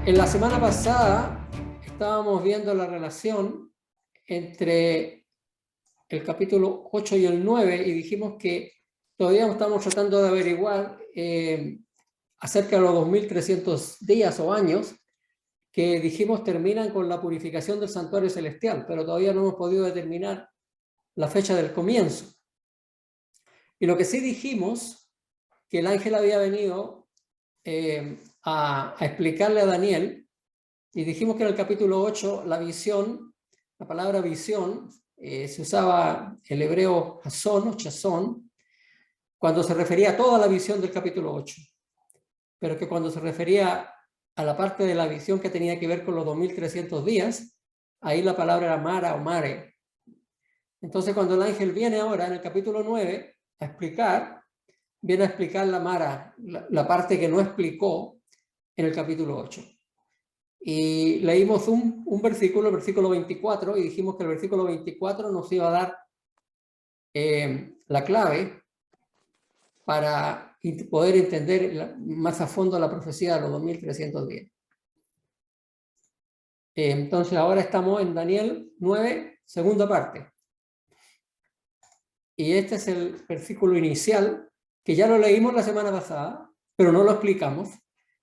En la semana pasada estábamos viendo la relación entre el capítulo 8 y el 9 y dijimos que todavía estamos tratando de averiguar acerca de los 2300 días o años que dijimos terminan con la purificación del santuario celestial, pero todavía no hemos podido determinar la fecha del comienzo. Y lo que sí dijimos, que el ángel había venido a explicarle a Daniel, y dijimos que en el capítulo 8 la visión, la palabra visión, se usaba el hebreo hasón o chazón, cuando se refería a toda la visión del capítulo 8, pero que cuando se refería a la parte de la visión que tenía que ver con los 2300 días, ahí la palabra era mara o mare. Entonces cuando el ángel viene ahora en el capítulo 9 a explicar, viene a explicar la mara, la parte que no explicó en el capítulo 8. Y leímos un versículo, el versículo 24, y dijimos que el versículo 24 nos iba a dar la clave para poder entender más a fondo la profecía de los 2310. Entonces ahora estamos en Daniel 9, segunda parte. Y este es el versículo inicial, que ya lo leímos la semana pasada, pero no lo explicamos,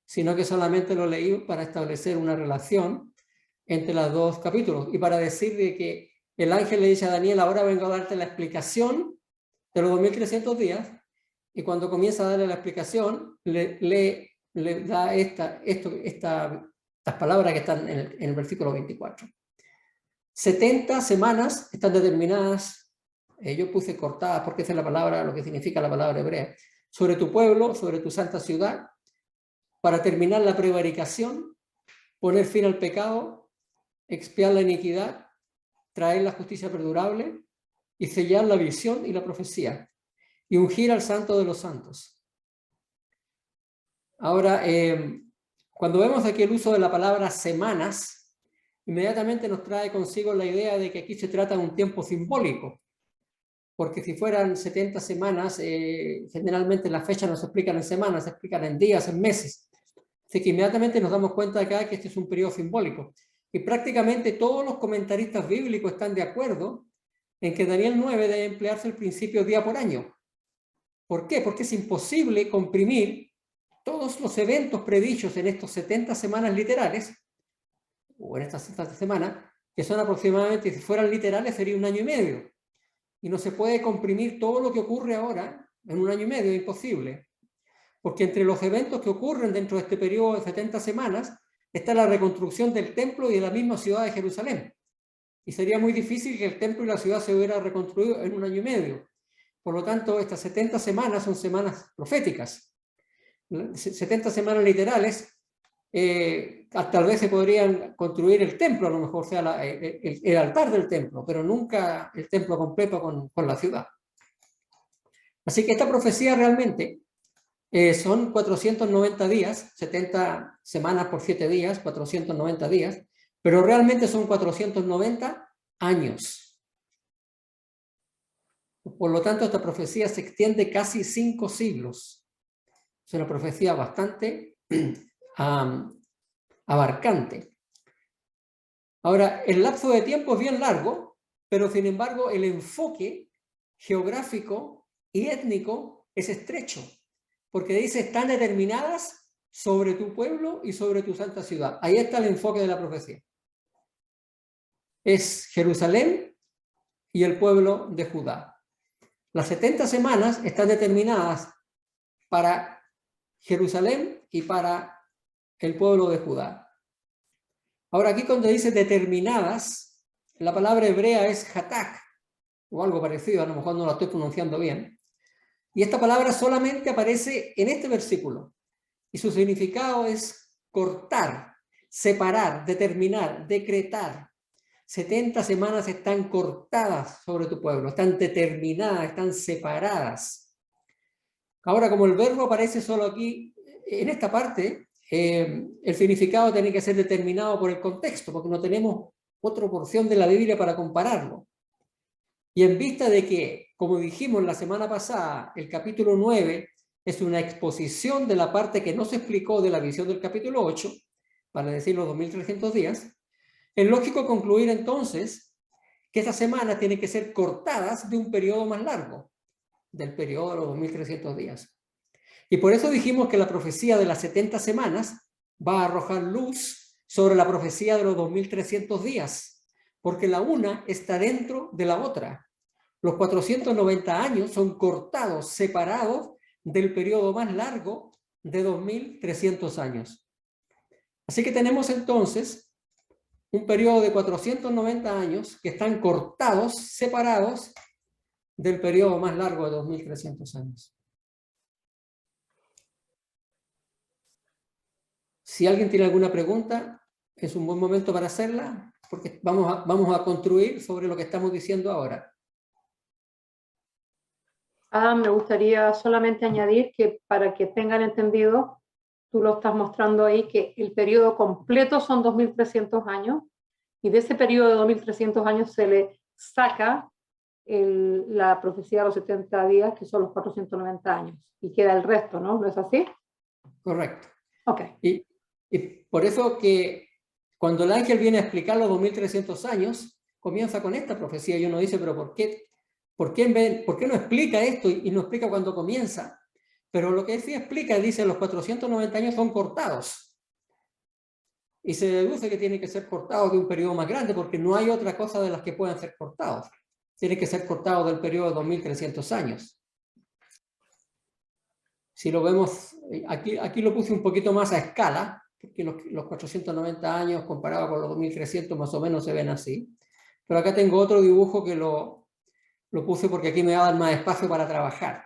sino que solamente lo leí para establecer una relación entre los dos capítulos y para decir de que el ángel le dice a Daniel, ahora vengo a darte la explicación de los 2300 días, y cuando comienza a darle la explicación, le da estas palabras que están en el versículo 24. 70 semanas están determinadas, yo puse cortadas porque esa es la palabra, lo que significa la palabra hebrea, sobre tu pueblo, sobre tu santa ciudad, para terminar la prevaricación, poner fin al pecado, expiar la iniquidad, traer la justicia perdurable y sellar la visión y la profecía y ungir al santo de los santos. Ahora, cuando vemos aquí el uso de la palabra semanas, inmediatamente nos trae consigo la idea de que aquí se trata de un tiempo simbólico, porque si fueran 70 semanas, generalmente las fechas no se explican en semanas, se explican en días, en meses. Así que inmediatamente nos damos cuenta acá que este es un periodo simbólico. Y prácticamente todos los comentaristas bíblicos están de acuerdo en que Daniel 9 debe emplearse el principio día por año. ¿Por qué? Porque es imposible comprimir todos los eventos predichos en estos 70 semanas literales, o en estas 70 semanas, que son aproximadamente, si fueran literales, sería 1 año y medio. Y no se puede comprimir todo lo que ocurre ahora en 1 año y medio, es imposible. Porque entre los eventos que ocurren dentro de este periodo de 70 semanas está la reconstrucción del templo y de la misma ciudad de Jerusalén. Y sería muy difícil que el templo y la ciudad se hubiera reconstruido en 1 año y medio. Por lo tanto, estas 70 semanas son semanas proféticas. 70 semanas literales, tal vez se podrían construir el templo, a lo mejor sea el altar del templo, pero nunca el templo completo con la ciudad. Así que esta profecía realmente son 490 días, 70 semanas por 7 días, 490 días, pero realmente son 490 años. Por lo tanto, esta profecía se extiende casi 5 siglos. Es una profecía bastante abarcante. Ahora, el lapso de tiempo es bien largo, pero sin embargo el enfoque geográfico y étnico es estrecho, porque dice, están determinadas sobre tu pueblo y sobre tu santa ciudad. Ahí está el enfoque de la profecía. Es Jerusalén y el pueblo de Judá. Las 70 semanas están determinadas para Jerusalén y para el pueblo de Judá. Ahora aquí cuando dice determinadas, la palabra hebrea es hatak, o algo parecido, a lo mejor no la estoy pronunciando bien. Y esta palabra solamente aparece en este versículo. Y su significado es cortar, separar, determinar, decretar. 70 semanas están cortadas sobre tu pueblo, están determinadas, están separadas. Ahora, como el verbo aparece solo aquí, en esta parte, el significado tiene que ser determinado por el contexto, porque no tenemos otra porción de la Biblia para compararlo. Y en vista de que, como dijimos la semana pasada, el capítulo 9 es una exposición de la parte que no se explicó de la visión del capítulo 8, para decir los 2300 días, es lógico concluir entonces que estas semanas tienen que ser cortadas de un periodo más largo, del periodo de los 2300 días. Y por eso dijimos que la profecía de las 70 semanas va a arrojar luz sobre la profecía de los 2300 días, porque la una está dentro de la otra. Los 490 años son cortados, separados del periodo más largo de 2300 años. Así que tenemos entonces un periodo de 490 años que están cortados, separados del periodo más largo de 2300 años. Si alguien tiene alguna pregunta, es un buen momento para hacerla, porque vamos a construir sobre lo que estamos diciendo ahora. Me gustaría solamente añadir que para que tengan entendido, tú lo estás mostrando ahí, que el periodo completo son 2300 años, y de ese periodo de 2300 años se le saca la profecía de los 70 días, que son los 490 años, y queda el resto, ¿no? ¿No es así? Correcto. Ok. Y por eso que cuando el ángel viene a explicar los 2300 años, comienza con esta profecía y uno dice, pero ¿por qué no explica esto y no explica cuándo comienza? Pero lo que sí explica, dice, los 490 años son cortados. Y se deduce que tienen que ser cortados de un periodo más grande, porque no hay otra cosa de las que puedan ser cortados. Tiene que ser cortado del periodo de 2300 años. Si lo vemos, aquí lo puse un poquito más a escala, porque los 490 años comparados con los 2300 más o menos se ven así. Pero acá tengo otro dibujo que lo puse porque aquí me va a dar más espacio para trabajar.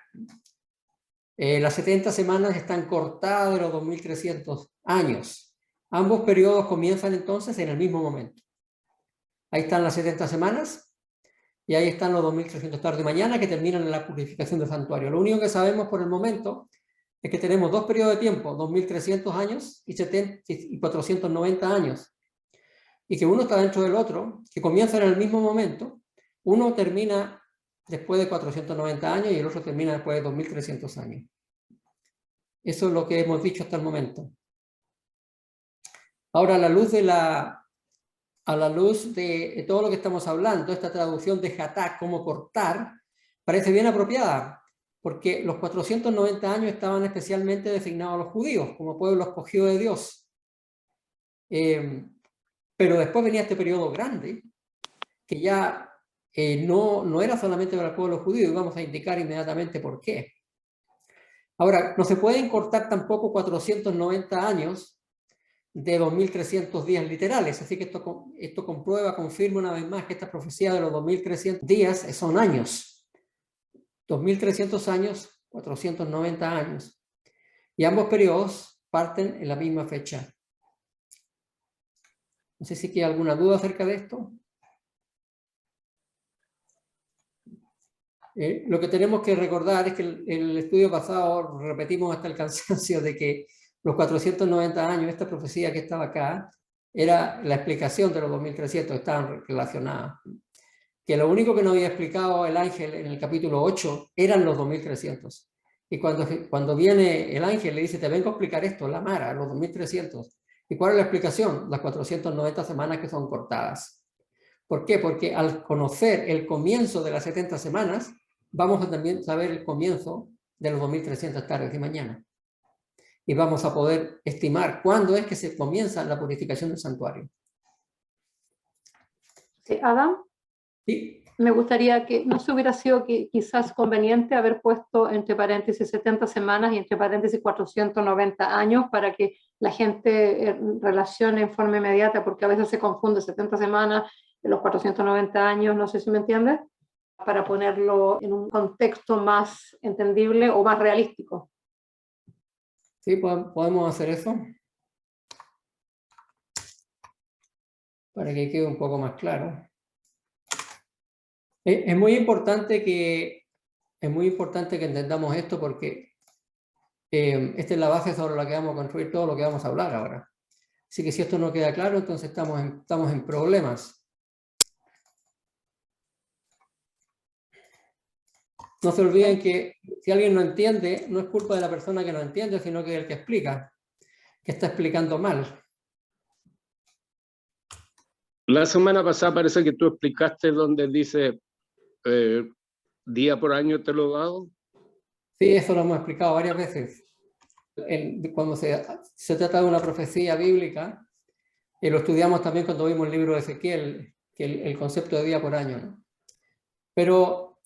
Las 70 semanas están cortadas de los 2300 años. Ambos periodos comienzan entonces en el mismo momento. Ahí están las 70 semanas y ahí están los 2300 tarde y mañana que terminan en la purificación del santuario. Lo único que sabemos por el momento es que tenemos dos periodos de tiempo, 2300 años y 490 años. Y que uno está dentro del otro, que comienzan en el mismo momento. Uno termina después de 490 años y el otro termina después de 2300 años. Eso es lo que hemos dicho hasta el momento. Ahora, a la luz de todo lo que estamos hablando, esta traducción de Hatak como cortar, parece bien apropiada, porque los 490 años estaban especialmente designados a los judíos, como pueblo escogido de Dios. Pero después venía este periodo grande, que ya no era solamente para el pueblo judío, y vamos a indicar inmediatamente por qué. Ahora, no se pueden cortar tampoco 490 años de 2300 días literales, así que esto comprueba, confirma una vez más que esta profecía de los 2300 días son años. 2300 años, 490 años. Y ambos periodos parten en la misma fecha. No sé si hay alguna duda acerca de esto. Lo que tenemos que recordar es que el estudio pasado repetimos hasta el cansancio de que los 490 años, esta profecía que estaba acá, era la explicación de los 2300, estaban relacionadas. Que lo único que nos había explicado el ángel en el capítulo 8 eran los 2300. Y cuando viene el ángel le dice, te vengo a explicar esto, la Mara, los 2300. ¿Y cuál es la explicación? Las 490 semanas que son cortadas. ¿Por qué? Porque al conocer el comienzo de las 70 semanas, vamos a también saber el comienzo de los 2300 tardes y mañana. Y vamos a poder estimar cuándo es que se comienza la purificación del santuario. Sí, Adam, Sí. Me gustaría que no se hubiera sido quizás conveniente haber puesto entre paréntesis 70 semanas y entre paréntesis 490 años para que la gente relacione en forma inmediata, porque a veces se confunde 70 semanas de los 490 años, no sé si me entiendes, para ponerlo en un contexto más entendible o más realístico. Sí, podemos hacer eso para que quede un poco más claro. Es muy importante que entendamos esto porque esta es la base sobre la que vamos a construir todo lo que vamos a hablar ahora. Así que si esto no queda claro, entonces estamos en problemas. No se olviden que si alguien no entiende, no es culpa de la persona que no entiende, sino que el que explica, que está explicando mal. La semana pasada parece que tú explicaste donde dice día por año te lo he dado. Sí, eso lo hemos explicado varias veces. Cuando se trata de una profecía bíblica, y lo estudiamos también cuando vimos el libro de Ezequiel, que el concepto de día por año, ¿no? Pero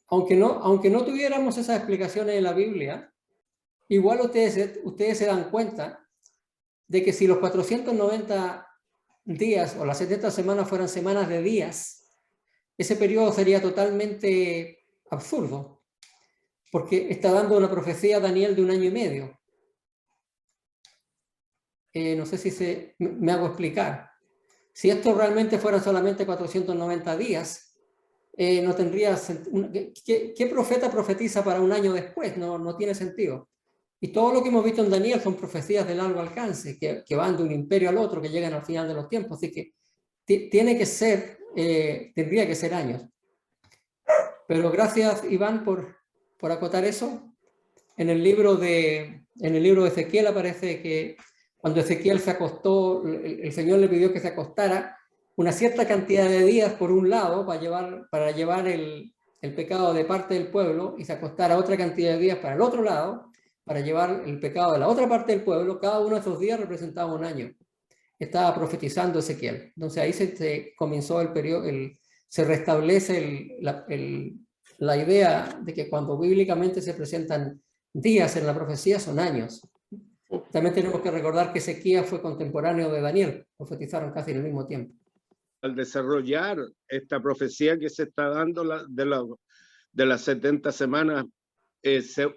aunque no tuviéramos esas explicaciones en la Biblia, igual ustedes se dan cuenta de que si los 490 días o las 70 semanas fueran semanas de días, ese periodo sería totalmente absurdo, porque está dando una profecía a Daniel de 1 año y medio. No sé si me hago explicar. Si esto realmente fueran solamente 490 días, no tendría sentido. ¿Qué profeta profetiza para 1 año después? No tiene sentido. Y todo lo que hemos visto en Daniel son profecías de largo alcance, que van de un imperio al otro, que llegan al final de los tiempos. Así que tendría que ser años. Pero gracias, Iván, por acotar eso. En el libro de Ezequiel aparece que cuando Ezequiel se acostó, el Señor le pidió que se acostara una cierta cantidad de días por un lado para llevar el pecado de parte del pueblo, y se acostara otra cantidad de días para el otro lado para llevar el pecado de la otra parte del pueblo. Cada uno de esos días representaba 1 año. Estaba profetizando Ezequiel. Entonces ahí se comenzó el periodo, se restablece la idea de que cuando bíblicamente se presentan días en la profecía son años. También tenemos que recordar que Ezequías fue contemporáneo de Daniel, profetizaron casi en el mismo tiempo. Al desarrollar esta profecía que se está dando de las 70 semanas,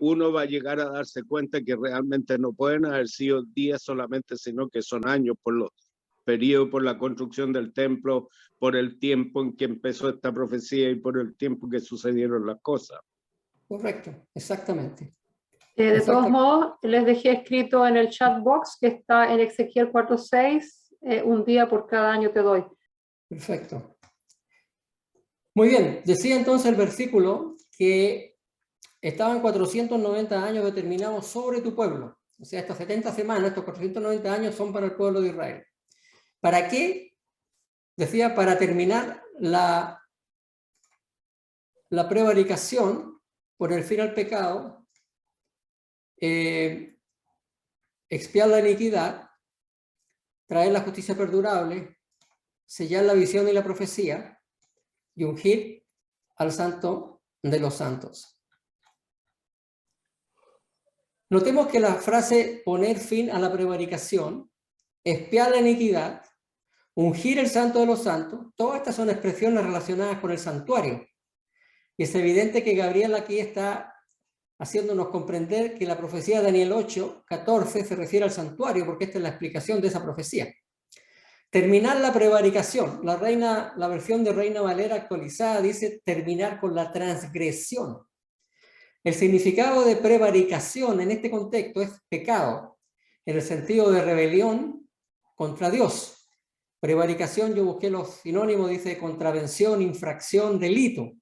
uno va a llegar a darse cuenta que realmente no pueden haber sido días solamente, sino que son años por los periodos, por la construcción del templo, por el tiempo en que empezó esta profecía y por el tiempo que sucedieron las cosas. Correcto, exactamente. De todos modos, les dejé escrito en el chat box que está en Ezequiel 4:6, 1 día por cada año te doy. Perfecto. Muy bien, decía entonces el versículo que estaban 490 años determinados sobre tu pueblo. O sea, estas 70 semanas, estos 490 años son para el pueblo de Israel. ¿Para qué? Decía, para terminar la prevaricación, poner fin al pecado, expiar la iniquidad, traer la justicia perdurable, sellar la visión y la profecía, y ungir al santo de los santos. Notemos que la frase poner fin a la prevaricación, expiar la iniquidad, ungir el santo de los santos, todas estas son expresiones relacionadas con el santuario. Y es evidente que Gabriel aquí está haciéndonos comprender que la profecía de Daniel 8:14 se refiere al santuario, porque esta es la explicación de esa profecía. Terminar la prevaricación. La versión de Reina Valera actualizada dice terminar con la transgresión. El significado de prevaricación en este contexto es pecado, en el sentido de rebelión contra Dios. Prevaricación, yo busqué los sinónimos, dice contravención, infracción, delito.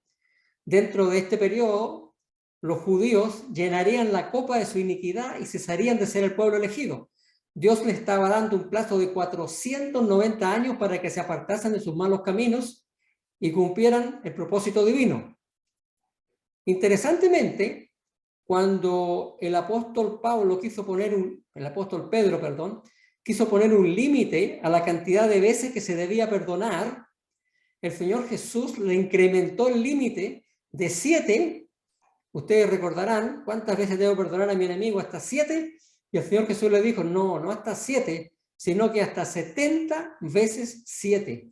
Dentro de este periodo, los judíos llenarían la copa de su iniquidad y cesarían de ser el pueblo elegido. Dios les estaba dando un plazo de 490 años para que se apartasen de sus malos caminos y cumplieran el propósito divino. Interesantemente, cuando el apóstol Pedro quiso poner un límite a la cantidad de veces que se debía perdonar, el Señor Jesús le incrementó el límite de 7. Ustedes recordarán cuántas veces debo perdonar a mi enemigo, hasta 7. Y el Señor Jesús le dijo, no hasta 7, sino que hasta 70 veces 7.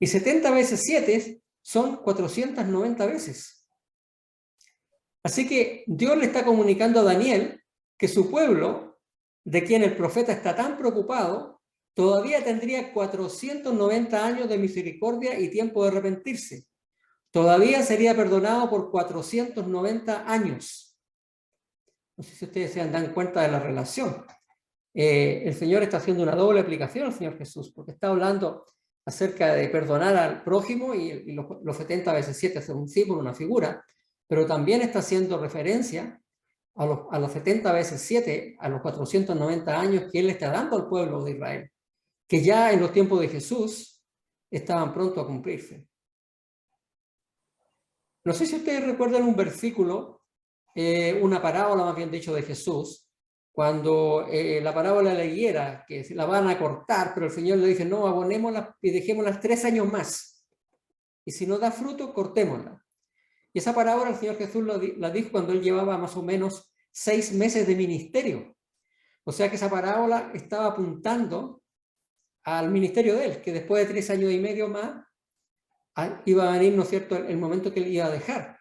Y 70 veces 7 son 490 veces. Así que Dios le está comunicando a Daniel que su pueblo, de quien el profeta está tan preocupado, todavía tendría 490 años de misericordia y tiempo de arrepentirse. Todavía sería perdonado por 490 años. No sé si ustedes se dan cuenta de la relación. El Señor está haciendo una doble aplicación al Señor Jesús, porque está hablando acerca de perdonar al prójimo y los 70 veces 7 es un símbolo, una figura, pero también está haciendo referencia a los 70 veces 7, a los 490 años que Él está dando al pueblo de Israel. que ya en los tiempos de Jesús estaban pronto a cumplirse. No sé si ustedes recuerdan un versículo, una parábola más bien dicho de Jesús, cuando la parábola de la higuera, que la van a cortar, pero el Señor le dice, no, abonémosla y dejémosla 3 años más. Y si no da fruto, cortémosla. Y esa parábola el Señor Jesús la dijo cuando él llevaba más o menos 6 meses de ministerio. O sea que esa parábola estaba apuntando al ministerio de él, que después de 3 años y medio más iba a venir, ¿no es cierto?, el momento que él iba a dejar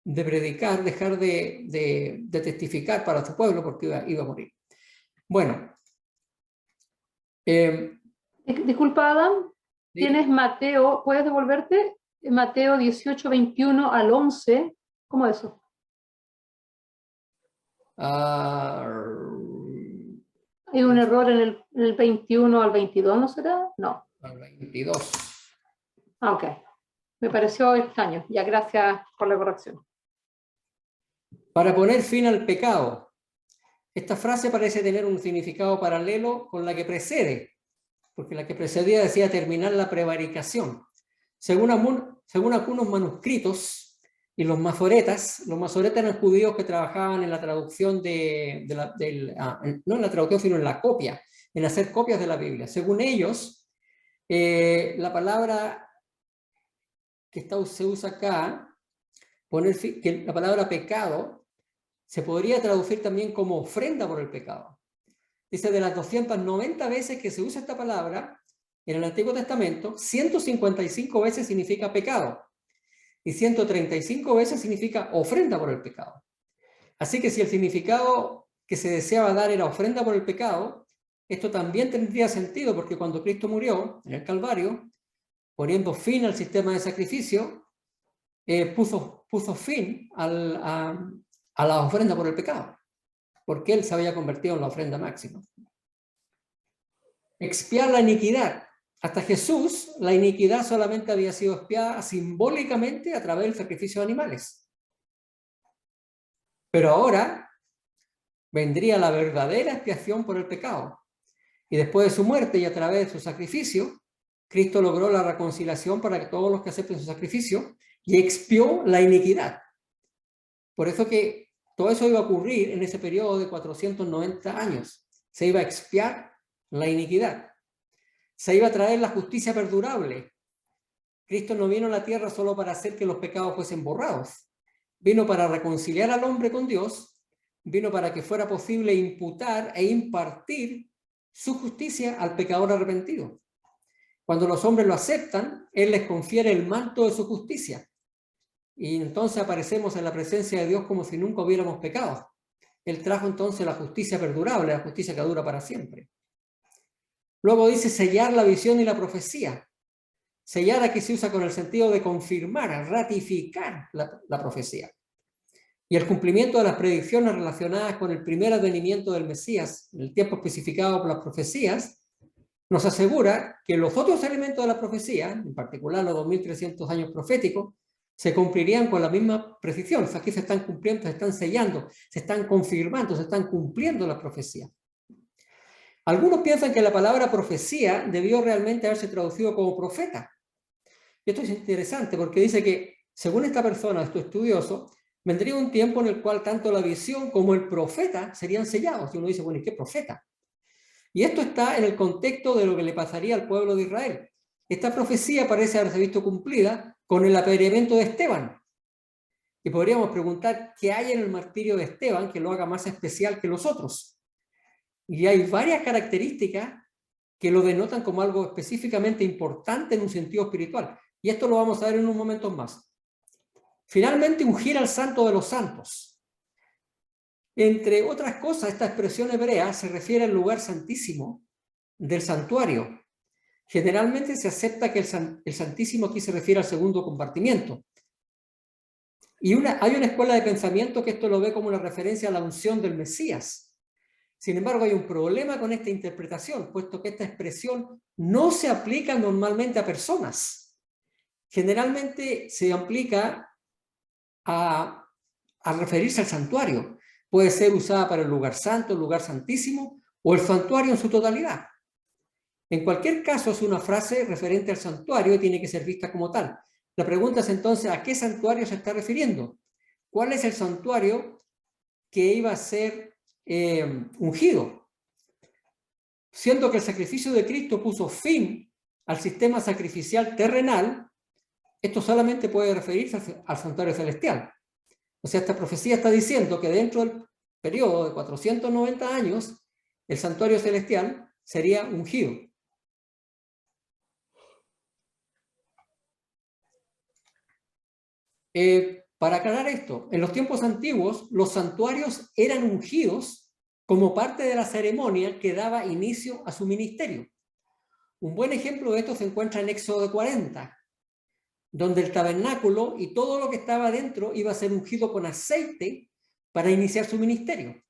de predicar, dejar de testificar para su pueblo, porque iba a morir. Bueno. Disculpa, Adam, ¿sí? tienes Mateo, ¿puedes devolverte? Mateo 18, 21 al 11, ¿cómo es eso? Hay un error en el 21 al 22, ¿no será? No. Al 22. Ah, ok. Me pareció extraño. Ya, gracias por la corrección. Para poner fin al pecado. Esta frase parece tener un significado paralelo con la que precede, porque la que precedía decía terminar la prevaricación. Según algunos manuscritos y los masoretas eran judíos que trabajaban en la traducción no en la traducción, sino en la copia, en hacer copias de la Biblia. Según ellos, la palabra que se usa acá, que la palabra pecado, se podría traducir también como ofrenda por el pecado. Dice, de las 290 veces que se usa esta palabra en el Antiguo Testamento, 155 veces significa pecado y 135 veces significa ofrenda por el pecado. Así que si el significado que se deseaba dar era ofrenda por el pecado, esto también tendría sentido, porque cuando Cristo murió en el Calvario, poniendo fin al sistema de sacrificio, puso fin a la ofrenda por el pecado, porque él se había convertido en la ofrenda máxima. Expiar la iniquidad. Hasta Jesús, la iniquidad solamente había sido expiada simbólicamente a través del sacrificio de animales. Pero ahora vendría la verdadera expiación por el pecado. Y después de su muerte y a través de su sacrificio, Cristo logró la reconciliación para que todos los que acepten su sacrificio, y expió la iniquidad. Por eso que todo eso iba a ocurrir en ese periodo de 490 años. Se iba a expiar la iniquidad. Se iba a traer la justicia perdurable. Cristo no vino a la tierra solo para hacer que los pecados fuesen borrados. Vino para reconciliar al hombre con Dios. Vino para que fuera posible imputar e impartir su justicia al pecador arrepentido. Cuando los hombres lo aceptan, Él les confiere el manto de su justicia. Y entonces aparecemos en la presencia de Dios como si nunca hubiéramos pecado. Él trajo entonces la justicia perdurable, la justicia que dura para siempre. Luego dice sellar la visión y la profecía. Sellar aquí se usa con el sentido de confirmar, ratificar la profecía. Y el cumplimiento de las predicciones relacionadas con el primer advenimiento del Mesías, en el tiempo especificado por las profecías, nos asegura que los otros elementos de la profecía, en particular los 2300 años proféticos, se cumplirían con la misma precisión. O sea, aquí se están cumpliendo, se están sellando, se están confirmando, se están cumpliendo la profecía. Algunos piensan que la palabra profecía debió realmente haberse traducido como profeta. Y esto es interesante porque dice que, según esta persona, este estudioso, vendría un tiempo en el cual tanto la visión como el profeta serían sellados. Y uno dice, bueno, ¿y qué profeta? Y esto está en el contexto de lo que le pasaría al pueblo de Israel. Esta profecía parece haberse visto cumplida con el apedreamiento de Esteban. Y podríamos preguntar qué hay en el martirio de Esteban que lo haga más especial que los otros. Y hay varias características que lo denotan como algo específicamente importante en un sentido espiritual. Y esto lo vamos a ver en unos momentos más. Finalmente, ungir al santo de los santos. Entre otras cosas, esta expresión hebrea se refiere al lugar santísimo del santuario. Generalmente se acepta que el santísimo aquí se refiere al segundo compartimiento. Y hay una escuela de pensamiento que esto lo ve como una referencia a la unción del Mesías. Sin embargo, hay un problema con esta interpretación, puesto que esta expresión no se aplica normalmente a personas. Generalmente se aplica a referirse al santuario. Puede ser usada para el lugar santo, el lugar santísimo, o el santuario en su totalidad. En cualquier caso, es una frase referente al santuario y tiene que ser vista como tal. La pregunta es entonces, ¿a qué santuario se está refiriendo? ¿Cuál es el santuario que iba a ser ungido? Siendo que el sacrificio de Cristo puso fin al sistema sacrificial terrenal, esto solamente puede referirse al santuario celestial. O sea, esta profecía está diciendo que dentro del periodo de 490 años, el santuario celestial sería ungido. Para aclarar esto, en los tiempos antiguos, los santuarios eran ungidos como parte de la ceremonia que daba inicio a su ministerio. Un buen ejemplo de esto se encuentra en Éxodo 40, donde el tabernáculo y todo lo que estaba dentro iba a ser ungido con aceite para iniciar su ministerio.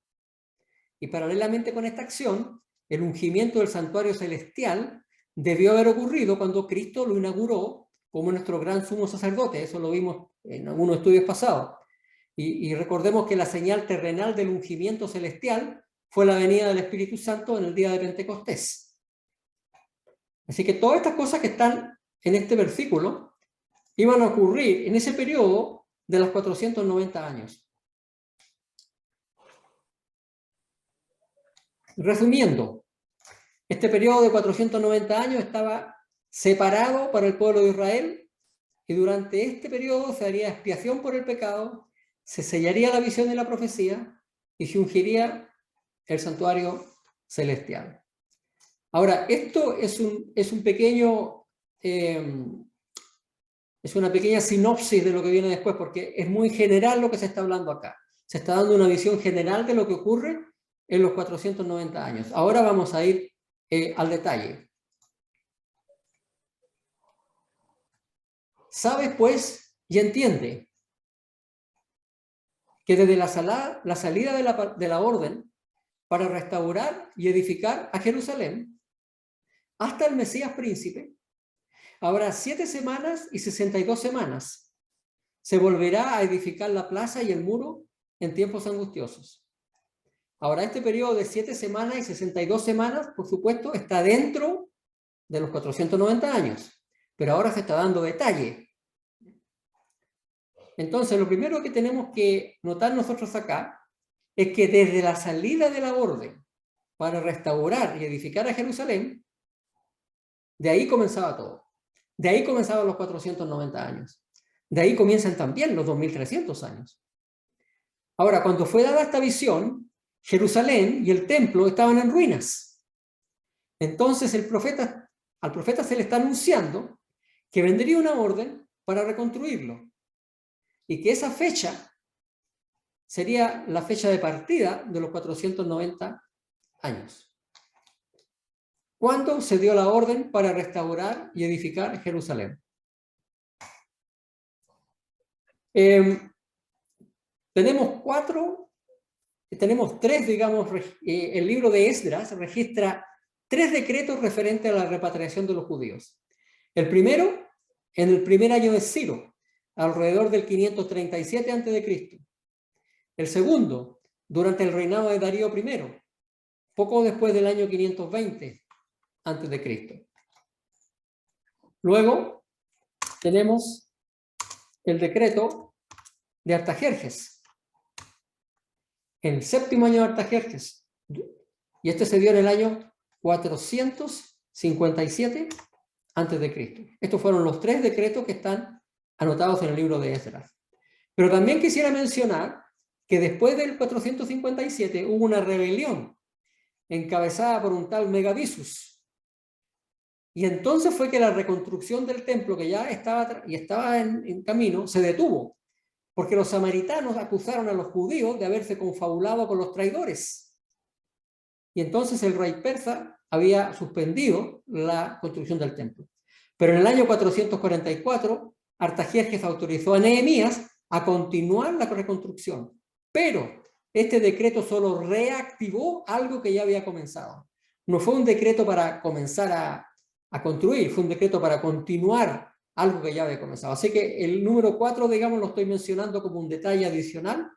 Y paralelamente con esta acción, el ungimiento del santuario celestial debió haber ocurrido cuando Cristo lo inauguró como nuestro gran sumo sacerdote. Eso lo vimos en algunos estudios pasados. Y recordemos que la señal terrenal del ungimiento celestial fue la venida del Espíritu Santo en el día de Pentecostés. Así que todas estas cosas que están en este versículo iban a ocurrir en ese periodo de los 490 años. Resumiendo, este periodo de 490 años estaba separado para el pueblo de Israel y durante este periodo se haría expiación por el pecado, se sellaría la visión de la profecía y se ungiría el santuario celestial. Ahora, esto es un pequeño... es una pequeña sinopsis de lo que viene después, porque es muy general lo que se está hablando acá. Se está dando una visión general de lo que ocurre en los 490 años. Ahora vamos a ir al detalle. Sabes, pues, y entiende que desde la salida de la orden para restaurar y edificar a Jerusalén hasta el Mesías príncipe, habrá 7 semanas y 62 semanas. Se volverá a edificar la plaza y el muro en tiempos angustiosos. Ahora, este periodo de 7 semanas y 62 semanas, por supuesto, está dentro de los 490 años. Pero ahora se está dando detalle. Entonces, lo primero que tenemos que notar nosotros acá es que desde la salida de la orden para restaurar y edificar a Jerusalén, de ahí comenzaba todo. De ahí comenzaban los 490 años. De ahí comienzan también los 2300 años. Ahora, cuando fue dada esta visión, Jerusalén y el templo estaban en ruinas. Entonces al profeta se le está anunciando que vendría una orden para reconstruirlo. Y que esa fecha sería la fecha de partida de los 490 años. ¿Cuándo se dio la orden para restaurar y edificar Jerusalén? Tenemos tres, digamos, el libro de Esdras registra 3 decretos referentes a la repatriación de los judíos. El primero, en el primer año de Ciro, alrededor del 537 a.C. El segundo, durante el reinado de Darío I, poco después del año 520 a.C. Luego tenemos el decreto de Artajerjes, en el 7º año de Artajerjes, y este se dio en el año 457 a.C. Estos fueron los 3 decretos que están anotados en el libro de Esdras. Pero también quisiera mencionar que después del 457 hubo una rebelión encabezada por un tal Megabizus. Y entonces fue que la reconstrucción del templo, que ya estaba en camino, se detuvo, porque los samaritanos acusaron a los judíos de haberse confabulado con los traidores. Y entonces el rey persa había suspendido la construcción del templo. Pero en el año 444, Artajerjes autorizó a Nehemías a continuar la reconstrucción. Pero este decreto solo reactivó algo que ya había comenzado. No fue un decreto para comenzar a construir, fue un decreto para continuar algo que ya había comenzado. Así que el número 4, digamos, lo estoy mencionando como un detalle adicional,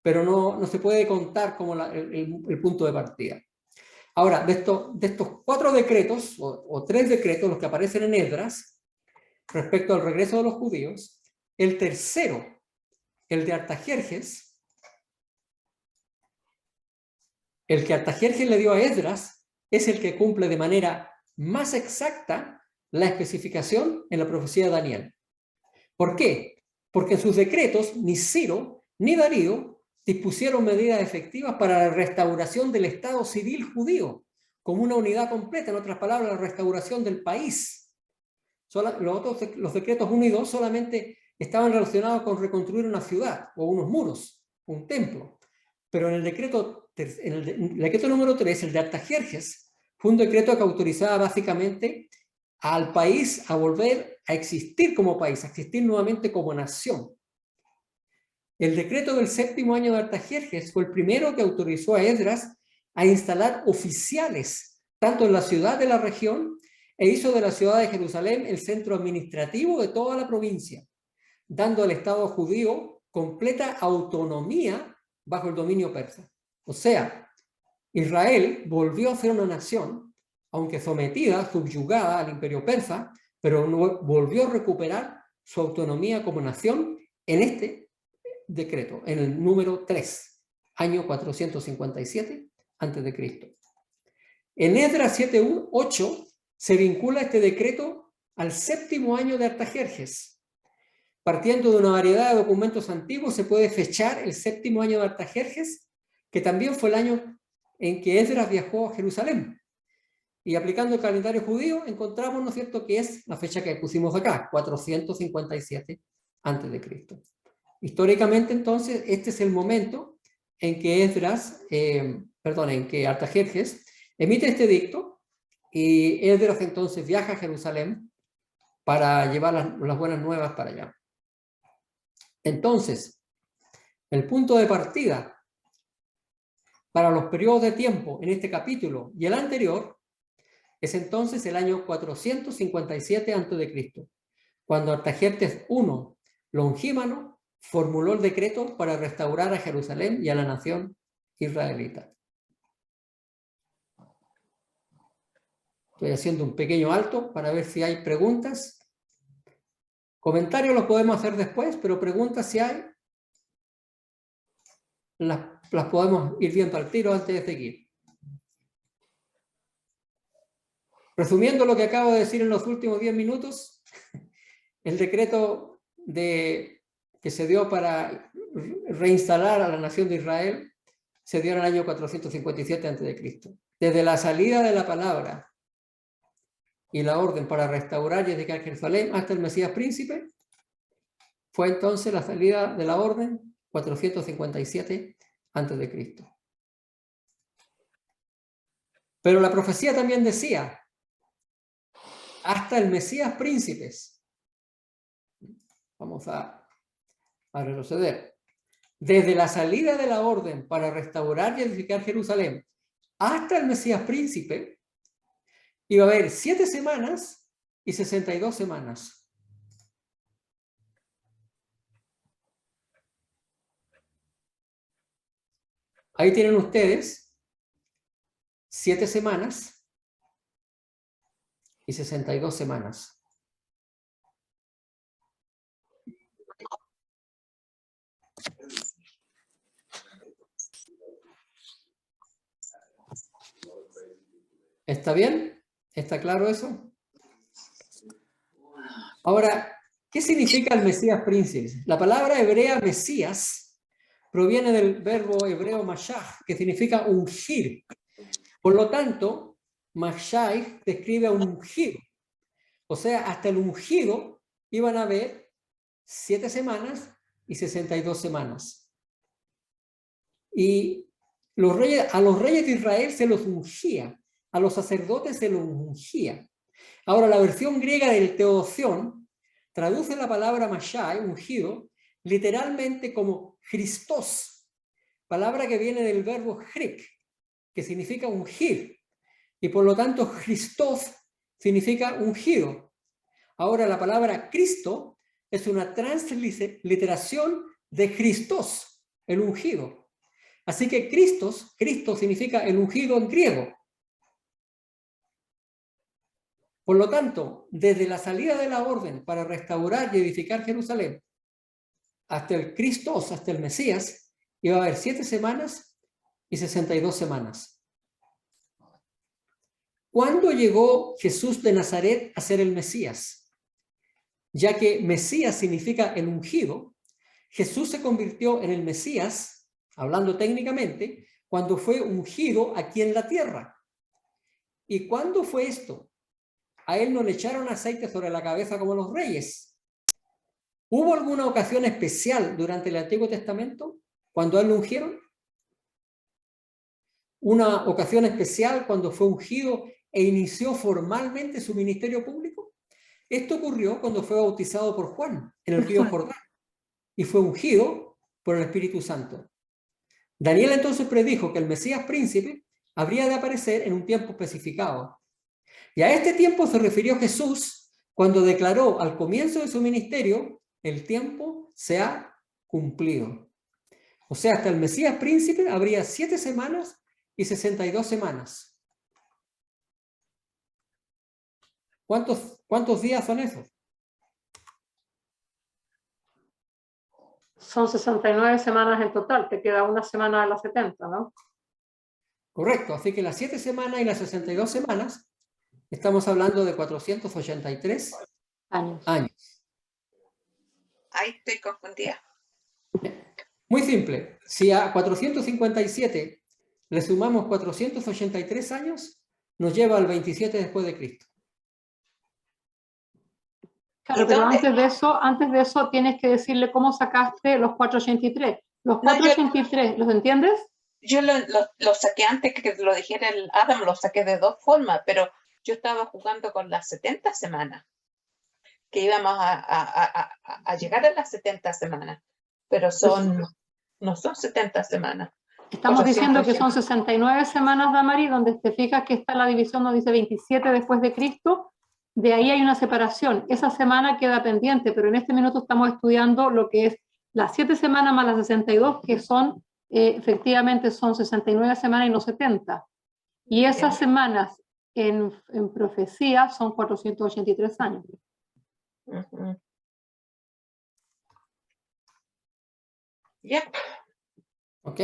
pero no se puede contar como el punto de partida. Ahora, de estos 4 decretos, o 3 decretos, los que aparecen en Esdras, respecto al regreso de los judíos, el tercero, el de Artajerjes, el que Artajerjes le dio a Esdras, es el que cumple de manera más exacta la especificación en la profecía de Daniel. ¿Por qué? Porque en sus decretos ni Ciro ni Darío dispusieron medidas efectivas para la restauración del Estado civil judío como una unidad completa, en otras palabras, la restauración del país. Los decretos 1 y 2 solamente estaban relacionados con reconstruir una ciudad o unos muros, un templo. Pero en el decreto número 3, el de Artajerjes, fue un decreto que autorizaba básicamente al país a volver a existir como país, a existir nuevamente como nación. El decreto del 7º año de Artajerjes fue el primero que autorizó a Esdras a instalar oficiales, tanto en la ciudad de la región, e hizo de la ciudad de Jerusalén el centro administrativo de toda la provincia, dando al Estado judío completa autonomía bajo el dominio persa. O sea, Israel volvió a ser una nación, aunque sometida, subyugada al imperio persa, pero volvió a recuperar su autonomía como nación en este decreto, en el número 3, año 457 a.C. En Esdras 7:8 se vincula este decreto al 7º año de Artajerjes. Partiendo de una variedad de documentos antiguos, se puede fechar el 7º año de Artajerjes, que también fue el año en que Esdras viajó a Jerusalén. Y aplicando el calendario judío, encontramos, ¿no es cierto?, que es la fecha que pusimos acá, 457 a.C. Históricamente, entonces, este es el momento en que en que Artajerjes emite este edicto, y Esdras entonces viaja a Jerusalén para llevar las buenas nuevas para allá. Entonces, el punto de partida para los periodos de tiempo en este capítulo y el anterior es entonces el año 457 a.C., cuando Artajerjes I, Longímano, formuló el decreto para restaurar a Jerusalén y a la nación israelita. Estoy haciendo un pequeño alto para ver si hay preguntas. Comentarios los podemos hacer después, pero preguntas si hay, las podemos ir viendo al tiro antes de seguir. Resumiendo lo que acabo de decir en los últimos 10 minutos, el decreto que se dio para reinstalar a la nación de Israel se dio en el año 457 a.C. Desde la salida de la palabra y la orden para restaurar y edificar Jerusalén hasta el Mesías príncipe, fue entonces la salida de la orden 457 a.C. Pero la profecía también decía, hasta el Mesías príncipes. Vamos a retroceder. Desde la salida de la orden para restaurar y edificar Jerusalén hasta el Mesías príncipe, iba a haber 7 semanas y 62 semanas. Ahí tienen ustedes 7 semanas y 62 semanas. ¿Está bien? ¿Está claro eso? Ahora, ¿qué significa el Mesías príncipe? La palabra hebrea Mesías proviene del verbo hebreo Mashiach, que significa ungir. Por lo tanto, Mashiach describe a un ungido. O sea, hasta el ungido iban a haber 7 semanas y 62 semanas. Y a los reyes de Israel se los ungía, a los sacerdotes se los ungía. Ahora, la versión griega del Teoción traduce la palabra Mashiach, ungido, literalmente como Christos, palabra que viene del verbo chrik, que significa ungir, y por lo tanto Christos significa ungido. Ahora, la palabra Cristo es una transliteración de Christos, el ungido. Así que Cristo significa el ungido en griego. Por lo tanto, desde la salida de la orden para restaurar y edificar Jerusalén hasta el Cristo, o sea, hasta el Mesías, iba a haber 7 semanas y 62 semanas. ¿Cuándo llegó Jesús de Nazaret a ser el Mesías? Ya que Mesías significa el ungido, Jesús se convirtió en el Mesías, hablando técnicamente, cuando fue ungido aquí en la tierra. ¿Y cuándo fue esto? A él no le echaron aceite sobre la cabeza como los reyes. ¿Hubo alguna ocasión especial durante el Antiguo Testamento cuando a él lo ungieron? ¿Una ocasión especial cuando fue ungido e inició formalmente su ministerio público? Esto ocurrió cuando fue bautizado por Juan en el río Jordán y fue ungido por el Espíritu Santo. Daniel entonces predijo que el Mesías príncipe habría de aparecer en un tiempo especificado. Y a este tiempo se refirió Jesús cuando declaró al comienzo de su ministerio: el tiempo se ha cumplido. O sea, hasta el Mesías príncipe habría 7 semanas y 62 semanas. ¿Cuántos días son esos? Son 69 semanas en total, te queda una semana de las 70, ¿no? Correcto, así que las 7 semanas y las 62 semanas, estamos hablando de 483 años. Ahí estoy confundida. Muy simple, si a 457 le sumamos 483 años, nos lleva al 27 después de Cristo. Claro, pero antes de eso tienes que decirle cómo sacaste los 483. Los 483, ¿los entiendes? Yo lo saqué antes que lo dijera el Adam, lo saqué de 2 formas, pero yo estaba jugando con las 70 semanas, que íbamos a llegar a las 70 semanas, pero no son 70 semanas. Estamos diciendo que son 69 semanas, Damari, donde te fijas que está la división donde dice 27 después de Cristo. De ahí hay una separación. Esa semana queda pendiente, pero en este minuto estamos estudiando lo que es las 7 semanas más las 62, que son, efectivamente, son 69 semanas y no 70. Y esas semanas en profecía son 483 años. Yep. Ok,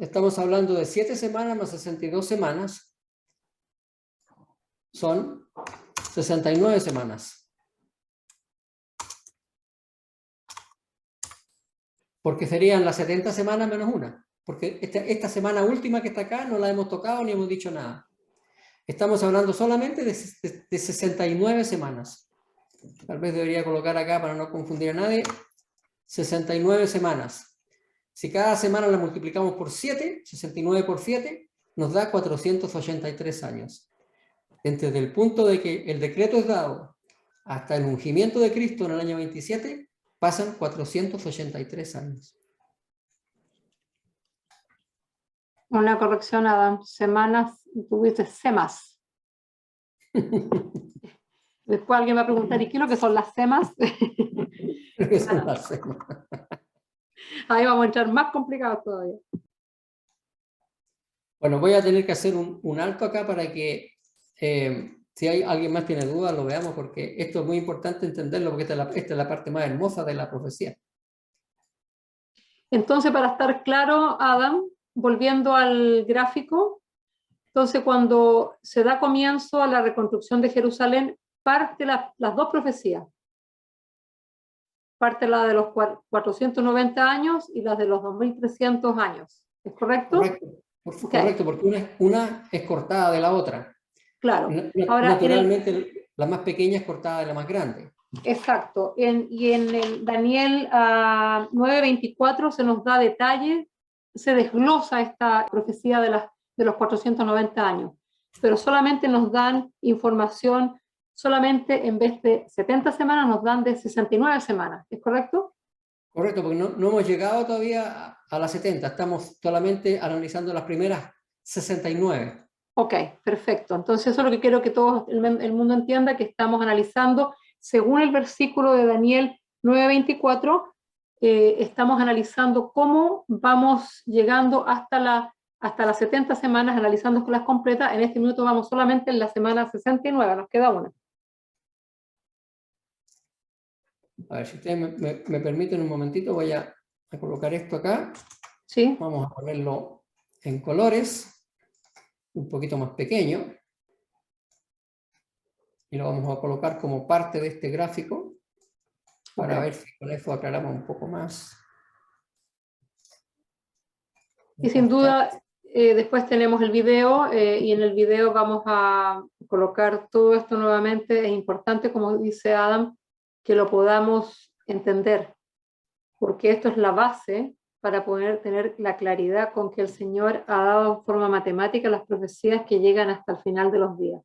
estamos hablando de 7 semanas más 62 semanas. Son 69 semanas. Porque serían las 70 semanas menos una. Porque esta semana última que está acá no la hemos tocado ni hemos dicho nada. Estamos hablando solamente de 69 semanas. Tal vez debería colocar acá para no confundir a nadie. 69 semanas. Si cada semana la multiplicamos por 7, 69 por 7, nos da 483 años. Desde el punto de que el decreto es dado hasta el ungimiento de Cristo en el año 27, pasan 483 años. Una corrección, Adam. Semanas, tú dices semas. Después alguien va a preguntar, ¿y qué es lo que son las semas? ¿Qué son las semas? Ahí vamos a entrar más complicados todavía. Bueno, voy a tener que hacer un alto acá para que si hay alguien más tiene dudas, lo veamos, porque esto es muy importante entenderlo, porque esta es la parte más hermosa de la profecía. Entonces, para estar claro, Adam, volviendo al gráfico, entonces cuando se da comienzo a la reconstrucción de Jerusalén, parte las 2 profecías. Parte la de los 490 años y las de los 2300 años. ¿Es correcto? Correcto, correcto, porque una es cortada de la otra. Claro. Ahora, naturalmente, la más pequeña es cortada de la más grande. Exacto. Y en el Daniel 9:24 se nos da detalle, se desglosa esta profecía de los 490 años, pero solamente nos dan información, solamente en vez de 70 semanas nos dan de 69 semanas. ¿Es correcto? Correcto, porque no hemos llegado todavía a las 70, estamos solamente analizando las primeras 69. Ok, perfecto. Entonces eso es lo que quiero que todo el mundo entienda, que estamos analizando según el versículo de Daniel 9:24, estamos analizando cómo vamos llegando hasta las 70 semanas, analizando las completas. En este minuto vamos solamente en la semana 69, nos queda una. A ver, si ustedes me permiten un momentito, voy a colocar esto acá. ¿Sí? Vamos a ponerlo en colores, un poquito más pequeño. Y lo vamos a colocar como parte de este gráfico para ver si con eso aclaramos un poco más. Y sin duda, después tenemos el video y en el video vamos a colocar todo esto nuevamente. Es importante, como dice Adam, que lo podamos entender, porque esto es la base para poder tener la claridad con que el Señor ha dado en forma matemática las profecías que llegan hasta el final de los días.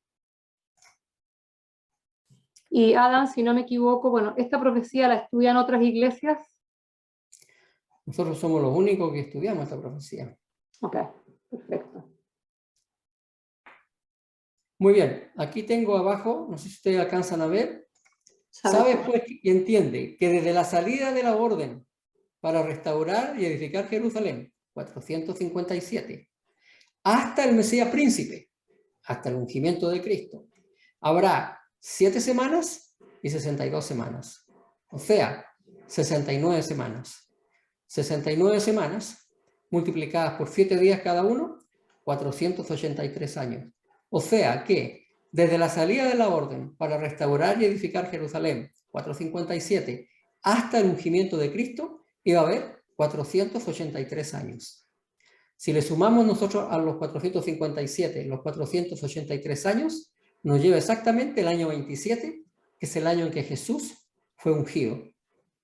Y Adam, si no me equivoco, bueno, esta profecía la estudian otras iglesias. Nosotros somos los únicos que estudiamos esta profecía. Ok, perfecto. Muy bien, aquí tengo abajo, no sé si ustedes alcanzan a ver, sabe pues y entiende que desde la salida de la orden para restaurar y edificar Jerusalén, 457, hasta el Mesías príncipe, hasta el ungimiento de Cristo, habrá 7 semanas y 62 semanas. O sea, 69 semanas. 69 semanas multiplicadas por 7 días cada uno, 483 años. O sea que desde la salida de la orden para restaurar y edificar Jerusalén, 457, hasta el ungimiento de Cristo, iba a haber 483 años. Si le sumamos nosotros a los 457, los 483 años, nos lleva exactamente el año 27, que es el año en que Jesús fue ungido.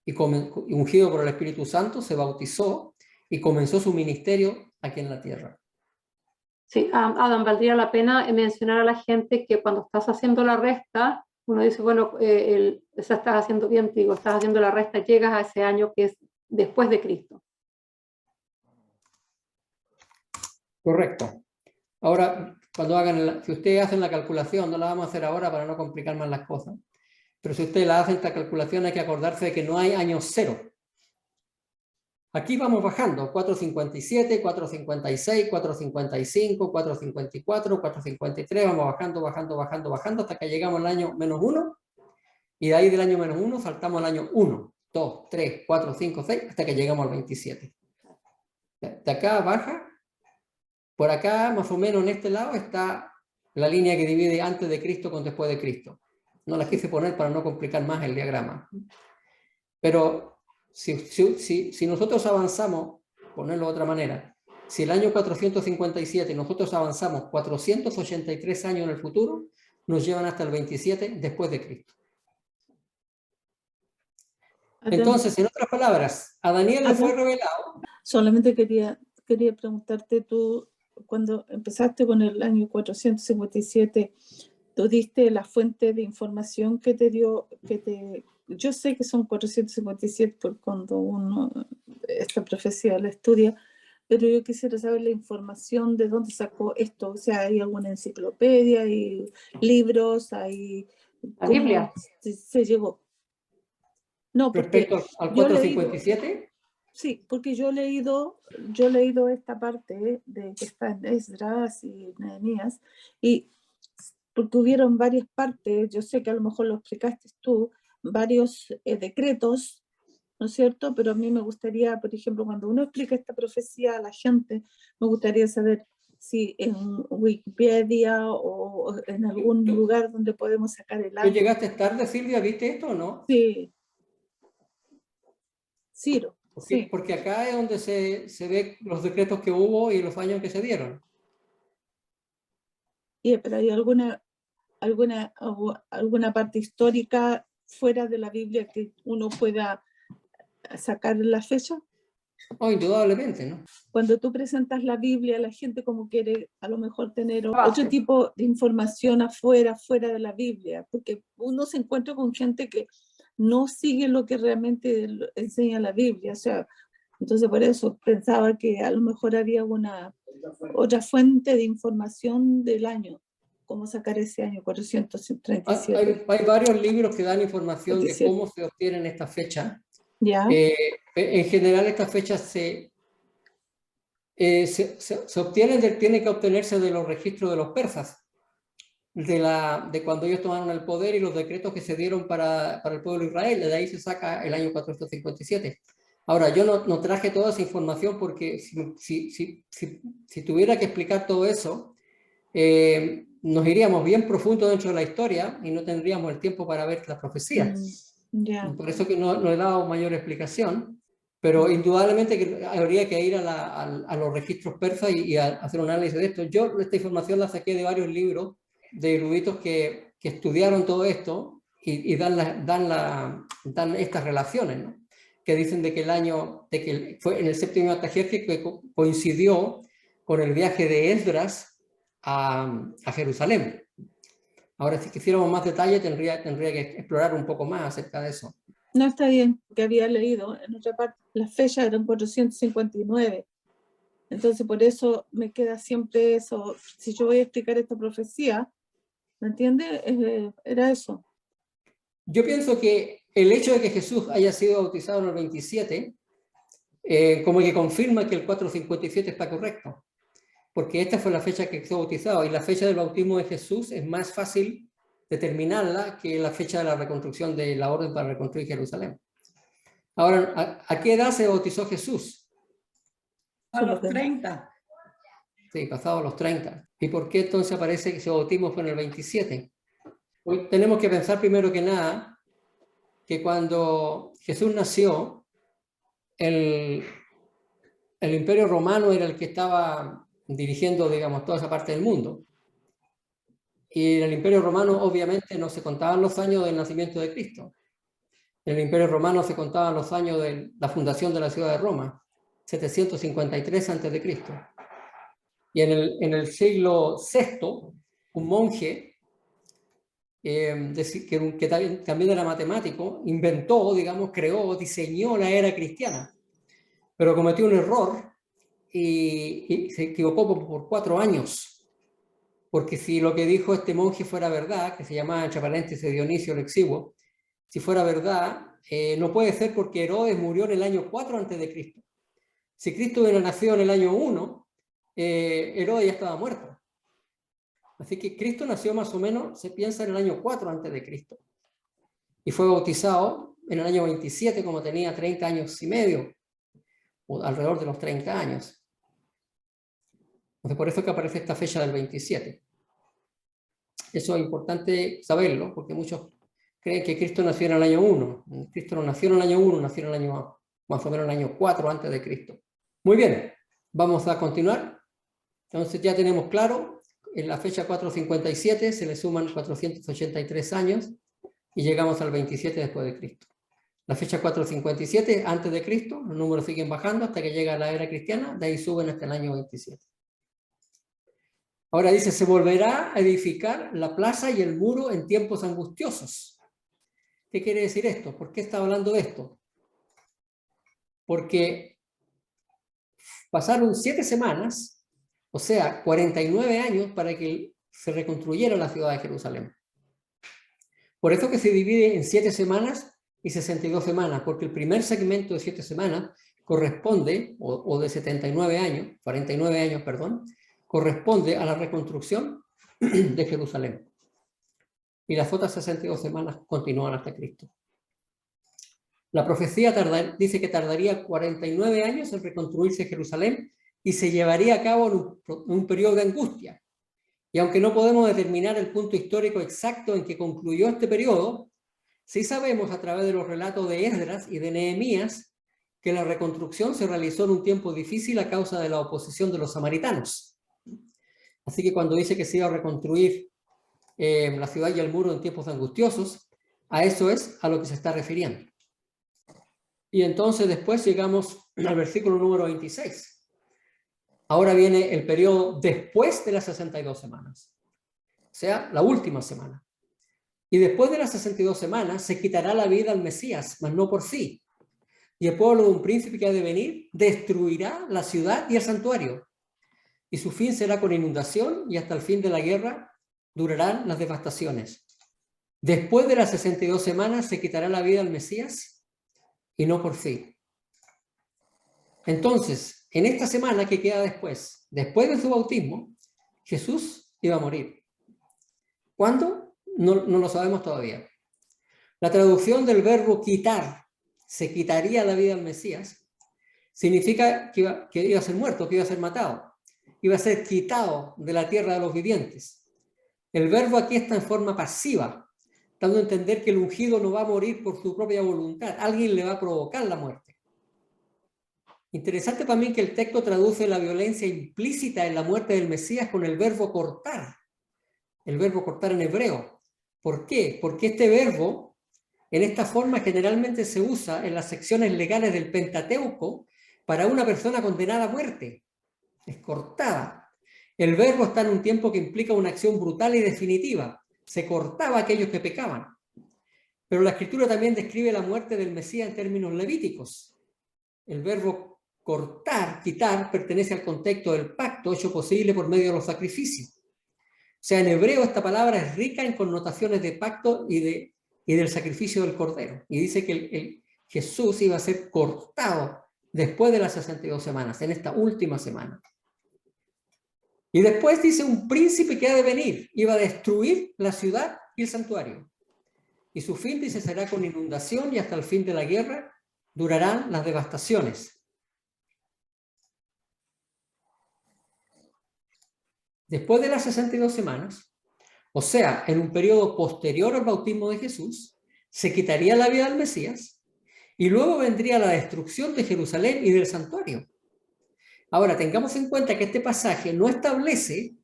Y ungido por el Espíritu Santo, se bautizó y comenzó su ministerio aquí en la tierra. Sí, Adam, valdría la pena mencionar a la gente que cuando estás haciendo la resta, uno dice, bueno, estás haciendo bien, digo, estás haciendo la resta, llegas a ese año que es después de Cristo. Correcto. Ahora, cuando si ustedes hacen la calculación, no la vamos a hacer ahora para no complicar más las cosas, pero si ustedes la hacen esta calculación hay que acordarse de que no hay año cero. Aquí vamos bajando, 457, 456, 455, 454, 453, vamos bajando, hasta que llegamos al año -1, y de ahí del año -1 saltamos al año 1, 2, 3, 4, 5, 6, hasta que llegamos al 27. De acá baja, por acá más o menos en este lado está la línea que divide antes de Cristo con después de Cristo. No la quise poner para no complicar más el diagrama. Pero si nosotros avanzamos, ponerlo de otra manera, si el año 457 nosotros avanzamos 483 años en el futuro, nos llevan hasta el 27 después de Cristo. Entonces, en otras palabras, a Daniel le fue revelado. Solamente quería preguntarte, tú, cuando empezaste con el año 457, tú diste la fuente de información que te dio, yo sé que son 457 por cuando uno esta profecía la estudia, pero yo quisiera saber la información de dónde sacó esto. O sea, ¿hay alguna enciclopedia, hay libros, hay... La Biblia. Se llegó? No, porque respecto al 457. Sí, porque yo he leído esta parte de que está en Esdras y Nehemías, y porque hubieron varias partes, yo sé que a lo mejor lo explicaste tú, varios decretos, ¿no es cierto? Pero a mí me gustaría, por ejemplo, cuando uno explica esta profecía a la gente, me gustaría saber si en Wikipedia o en algún lugar donde podemos sacar el año. ¿Tú llegaste tarde, Silvia? ¿Viste esto o no? Sí. Ciro. Sí. Porque acá es donde se ve los decretos que hubo y los años que se dieron. Pero ¿hay alguna parte histórica fuera de la Biblia que uno pueda sacar la fecha? Oh, indudablemente, ¿no? Cuando tú presentas la Biblia, la gente como quiere a lo mejor tener otro tipo de información fuera de la Biblia, porque uno se encuentra con gente que no sigue lo que realmente enseña la Biblia. O sea, entonces por eso pensaba que a lo mejor había otra fuente de información del año, cómo sacar ese año 437. Hay varios libros que dan información de cómo se obtienen estas fechas. ¿Ya? En general estas fechas se obtienen, tiene que obtenerse de los registros de los persas. de cuando ellos tomaron el poder y los decretos que se dieron para el pueblo de Israel. De ahí se saca el año 457. Ahora, yo no traje toda esa información porque si tuviera que explicar todo eso, nos iríamos bien profundo dentro de la historia y no tendríamos el tiempo para ver las profecías. Ya. Por eso que no he dado mayor explicación, pero indudablemente que habría que ir a los registros persas y hacer un análisis de esto. Yo esta información la saqué de varios libros de eruditos que estudiaron todo esto y dan estas relaciones, ¿no? Que dicen de que el año, de que fue en el séptimo Artajerjes que coincidió con el viaje de Esdras a Jerusalén. Ahora, si quisiéramos más detalle, tendría que explorar un poco más acerca de eso. No, está bien, que había leído en otra parte, las fechas eran 459. Entonces, por eso me queda siempre eso. Si yo voy a explicar esta profecía, ¿me entiendes? Era eso. Yo pienso que el hecho de que Jesús haya sido bautizado en el 27, como que confirma que el 457 está correcto, porque esta fue la fecha que fue bautizado, y la fecha del bautismo de Jesús es más fácil determinarla que la fecha de la reconstrucción de la orden para reconstruir Jerusalén. Ahora, ¿a qué edad se bautizó Jesús? A los 30. Sí, pasado los 30. ¿Y por qué entonces aparece que su bautismo fue en el 27? Hoy tenemos que pensar primero que nada que cuando Jesús nació, el Imperio Romano era el que estaba dirigiendo, digamos, toda esa parte del mundo. Y en el Imperio Romano obviamente no se contaban los años del nacimiento de Cristo. En el Imperio Romano se contaban los años de la fundación de la ciudad de Roma, 753 a.C. Y en el siglo VI, un monje, que también era matemático, inventó, digamos, creó, diseñó la era cristiana, pero cometió un error y se equivocó por 4 años. Porque si lo que dijo este monje fuera verdad, que se llamaba entre paréntesis Dionisio el Exiguo, si fuera verdad, no puede ser porque Herodes murió en el año 4 a.C. Si Cristo hubiera nacido en el año 1, Herodes ya estaba muerto. Así que Cristo nació más o menos, se piensa, en el año 4 a.C. Y fue bautizado en el año 27, como tenía 30 años y medio, o alrededor de los 30 años. Entonces, por eso es que aparece esta fecha del 27. Eso es importante saberlo, porque muchos creen que Cristo nació en el año 1. Cristo no nació en el año 1, nació en el año, más o menos en el año 4 antes de Cristo. Muy bien, vamos a continuar. Entonces ya tenemos claro, en la fecha 457 se le suman 483 años y llegamos al 27 después de Cristo. La fecha 457 antes de Cristo, los números siguen bajando hasta que llega la era cristiana, de ahí suben hasta el año 27. Ahora dice, se volverá a edificar la plaza y el muro en tiempos angustiosos. ¿Qué quiere decir esto? ¿Por qué está hablando de esto? Porque pasaron 7 semanas, o sea, 49 años para que se reconstruyera la ciudad de Jerusalén. Por eso que se divide en 7 semanas y 62 semanas, porque el primer segmento de 7 semanas corresponde, o de 79 años, 49 años, perdón, corresponde a la reconstrucción de Jerusalén. Y las otras 62 semanas continúan hasta Cristo. La profecía dice que tardaría 49 años en reconstruirse Jerusalén y se llevaría a cabo en un periodo de angustia. Y aunque no podemos determinar el punto histórico exacto en que concluyó este periodo, sí sabemos a través de los relatos de Esdras y de Nehemías que la reconstrucción se realizó en un tiempo difícil a causa de la oposición de los samaritanos. Así que cuando dice que se iba a reconstruir la ciudad y el muro en tiempos angustiosos, a eso es a lo que se está refiriendo. Y entonces después llegamos al versículo número 26. Ahora viene el periodo después de las 62 semanas, o sea, la última semana. Y después de las 62 semanas se quitará la vida al Mesías, mas no por sí. Y el pueblo de un príncipe que ha de venir destruirá la ciudad y el santuario. Y su fin será con inundación, y hasta el fin de la guerra durarán las devastaciones. Después de las 62 semanas se quitará la vida al Mesías, y no por sí. Entonces, en esta semana que queda después de su bautismo, Jesús iba a morir. ¿Cuándo? No lo sabemos todavía. La traducción del verbo quitar, se quitaría la vida al Mesías, significa que iba a ser muerto, que iba a ser matado, iba a ser quitado de la tierra de los vivientes. El verbo aquí está en forma pasiva, dando a entender que el ungido no va a morir por su propia voluntad, alguien le va a provocar la muerte. Interesante también que el texto traduce la violencia implícita en la muerte del Mesías con el verbo cortar en hebreo. ¿Por qué? Porque este verbo, en esta forma, generalmente se usa en las secciones legales del Pentateuco para una persona condenada a muerte. Es cortada. El verbo está en un tiempo que implica una acción brutal y definitiva. Se cortaba a aquellos que pecaban. Pero la Escritura también describe la muerte del Mesías en términos levíticos. El verbo cortar, quitar, pertenece al contexto del pacto hecho posible por medio de los sacrificios. O sea, en hebreo esta palabra es rica en connotaciones de pacto y del sacrificio del Cordero. Y dice que Jesús iba a ser cortado después de las 62 semanas, en esta última semana. Y después dice un príncipe que ha de venir, iba a destruir la ciudad y el santuario. Y su fin, dice, será con inundación y hasta el fin de la guerra durarán las devastaciones. Después de las 62 semanas, o sea, en un periodo posterior al bautismo de Jesús, se quitaría la vida del Mesías y luego vendría la destrucción de Jerusalén y del santuario. Ahora, tengamos en cuenta que este pasaje no establece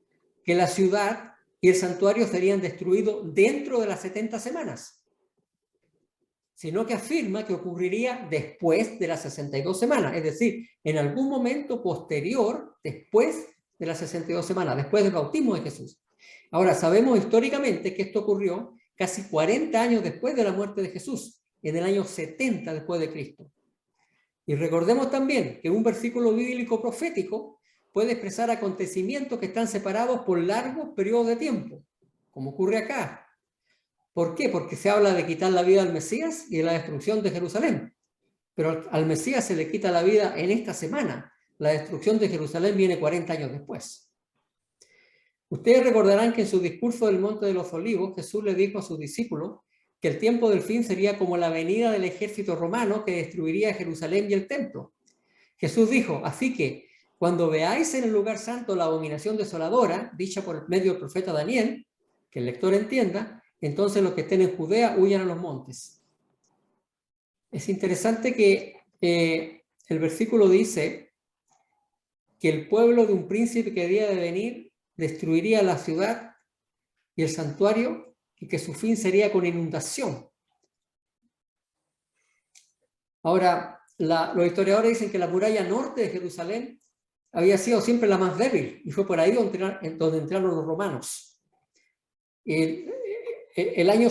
que la ciudad y el santuario serían destruidos dentro de las 70 semanas, sino que afirma que ocurriría después de las 62 semanas, es decir, en algún momento posterior, después de las 62 semanas, después del bautismo de Jesús. Ahora, sabemos históricamente que esto ocurrió casi 40 años después de la muerte de Jesús, en el año 70 después de Cristo. Y recordemos también que un versículo bíblico profético puede expresar acontecimientos que están separados por largos periodos de tiempo, como ocurre acá. ¿Por qué? Porque se habla de quitar la vida al Mesías y de la destrucción de Jerusalén. Pero al Mesías se le quita la vida en esta semana. La destrucción de Jerusalén viene 40 años después. Ustedes recordarán que en su discurso del Monte de los Olivos, Jesús le dijo a sus discípulos que el tiempo del fin sería como la venida del ejército romano que destruiría Jerusalén y el templo. Jesús dijo, así que cuando veáis en el lugar santo la abominación desoladora, dicha por medio del profeta Daniel, que el lector entienda, entonces los que estén en Judea huyan a los montes. Es interesante que el versículo dice que el pueblo de un príncipe que había de venir destruiría la ciudad y el santuario y que su fin sería con inundación. Ahora, los historiadores dicen que la muralla norte de Jerusalén había sido siempre la más débil y fue por ahí donde entraron los romanos. El año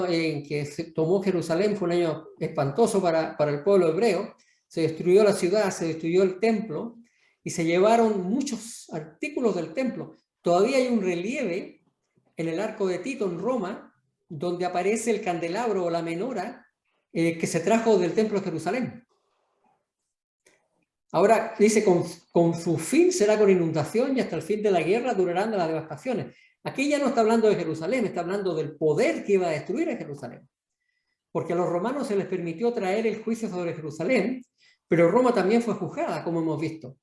en que se tomó Jerusalén fue un año espantoso para el pueblo hebreo. Se destruyó la ciudad, se destruyó el templo y se llevaron muchos artículos del templo. Todavía hay un relieve en el Arco de Tito en Roma donde aparece el candelabro o la menora que se trajo del templo de Jerusalén. Ahora dice, con su fin será con inundación y hasta el fin de la guerra durarán las devastaciones. Aquí ya no está hablando de Jerusalén, está hablando del poder que iba a destruir a Jerusalén. Porque a los romanos se les permitió traer el juicio sobre Jerusalén, pero Roma también fue juzgada, como hemos visto.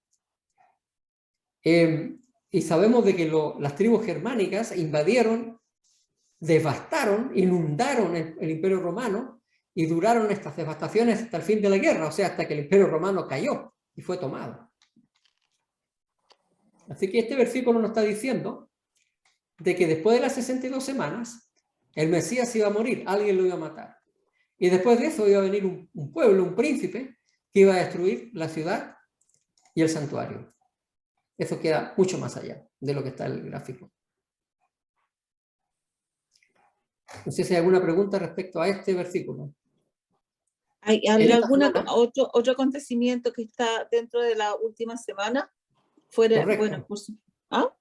Y sabemos de que las tribus germánicas invadieron, devastaron, inundaron el Imperio Romano y duraron estas devastaciones hasta el fin de la guerra, o sea, hasta que el Imperio Romano cayó y fue tomado. Así que este versículo nos está diciendo de que después de las 62 semanas, el Mesías iba a morir, alguien lo iba a matar. Y después de eso iba a venir un pueblo, un príncipe, que iba a destruir la ciudad y el santuario. Eso queda mucho más allá de lo que está en el gráfico. No sé si hay alguna pregunta respecto a este versículo. ¿Hay otro acontecimiento que está dentro de la última semana? Correcto. Bueno, ¿ah?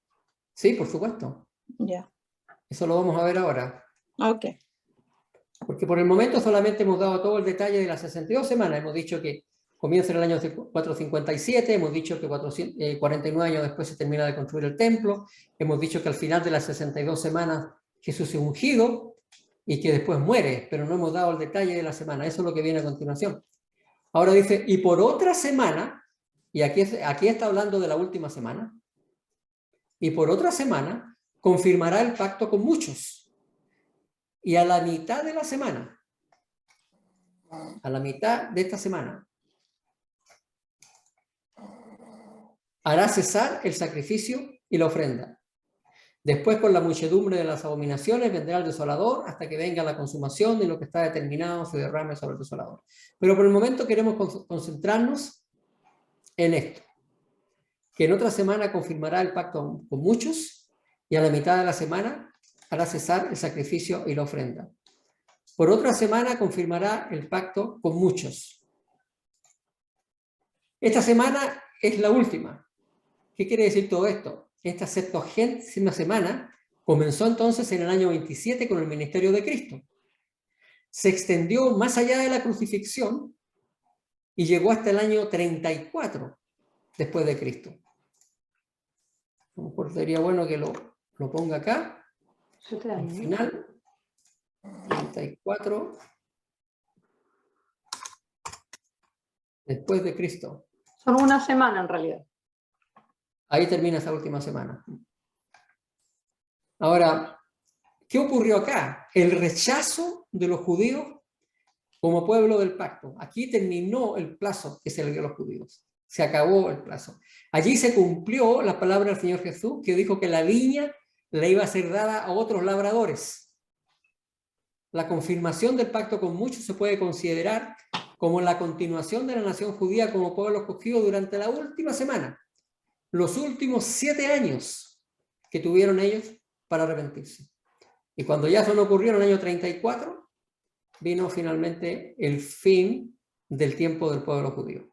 Sí, por supuesto. Ya. Eso lo vamos a ver ahora. Ok. Porque por el momento solamente hemos dado todo el detalle de las 62 semanas. Hemos dicho que comienza en el año 457, hemos dicho que 49 años después se termina de construir el templo, hemos dicho que al final de las 62 semanas Jesús es ungido y que después muere, pero no hemos dado el detalle de la semana. Eso es lo que viene a continuación. Ahora dice, y por otra semana, y aquí está hablando de la última semana, y por otra semana confirmará el pacto con muchos. Y a la mitad de la semana, a la mitad de esta semana, hará cesar el sacrificio y la ofrenda. Después, con la muchedumbre de las abominaciones, vendrá el desolador hasta que venga la consumación de lo que está determinado se derrame sobre el desolador. Pero por el momento queremos concentrarnos en esto, que en otra semana confirmará el pacto con muchos y a la mitad de la semana hará cesar el sacrificio y la ofrenda. Por otra semana confirmará el pacto con muchos. Esta semana es la última. ¿Qué quiere decir todo esto? Esta 70ª semana comenzó entonces en el año 27 con el ministerio de Cristo. Se extendió más allá de la crucifixión y llegó hasta el año 34 después de Cristo. A lo mejor sería bueno que lo ponga acá. Al final, 34 después de Cristo. Son una semana en realidad. Ahí termina esa última semana. Ahora, ¿qué ocurrió acá? El rechazo de los judíos como pueblo del pacto. Aquí terminó el plazo que se le dio a los judíos. Se acabó el plazo. Allí se cumplió la palabra del Señor Jesús, que dijo que la viña le iba a ser dada a otros labradores. La confirmación del pacto con muchos se puede considerar como la continuación de la nación judía como pueblo escogido durante la última semana, los últimos 7 años que tuvieron ellos para arrepentirse. Y cuando ya eso no ocurrió en el año 34, vino finalmente el fin del tiempo del pueblo judío.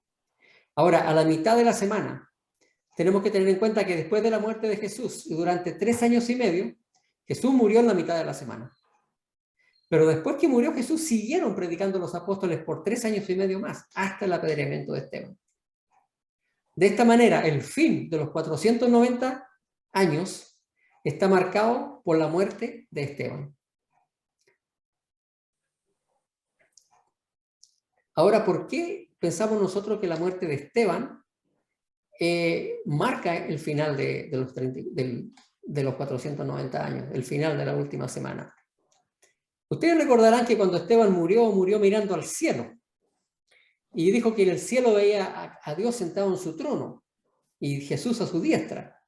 Ahora, a la mitad de la semana, tenemos que tener en cuenta que después de la muerte de Jesús y durante 3 años y medio, Jesús murió en la mitad de la semana. Pero después que murió Jesús, siguieron predicando los apóstoles por 3 años y medio más, hasta el apedreamiento de Esteban. De esta manera, el fin de los 490 años está marcado por la muerte de Esteban. Ahora, ¿por qué pensamos nosotros que la muerte de Esteban marca el final de los 490 años, el final de la última semana? Ustedes recordarán que cuando Esteban murió mirando al cielo. Y dijo que en el cielo veía a Dios sentado en su trono y Jesús a su diestra.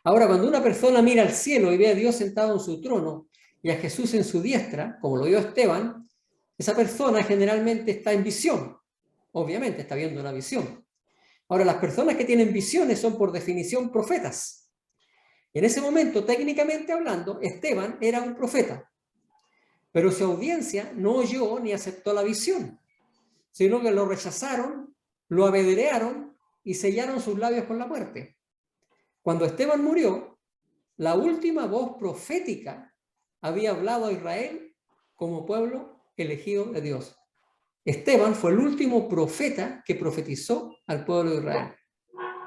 Ahora, cuando una persona mira al cielo y ve a Dios sentado en su trono y a Jesús en su diestra, como lo vio Esteban, esa persona generalmente está en visión. Obviamente está viendo una visión. Ahora, las personas que tienen visiones son por definición profetas. En ese momento, técnicamente hablando, Esteban era un profeta. Pero su audiencia no oyó ni aceptó la visión, sino que lo rechazaron, lo apedrearon y sellaron sus labios con la muerte. Cuando Esteban murió, la última voz profética había hablado a Israel como pueblo elegido de Dios. Esteban fue el último profeta que profetizó al pueblo de Israel.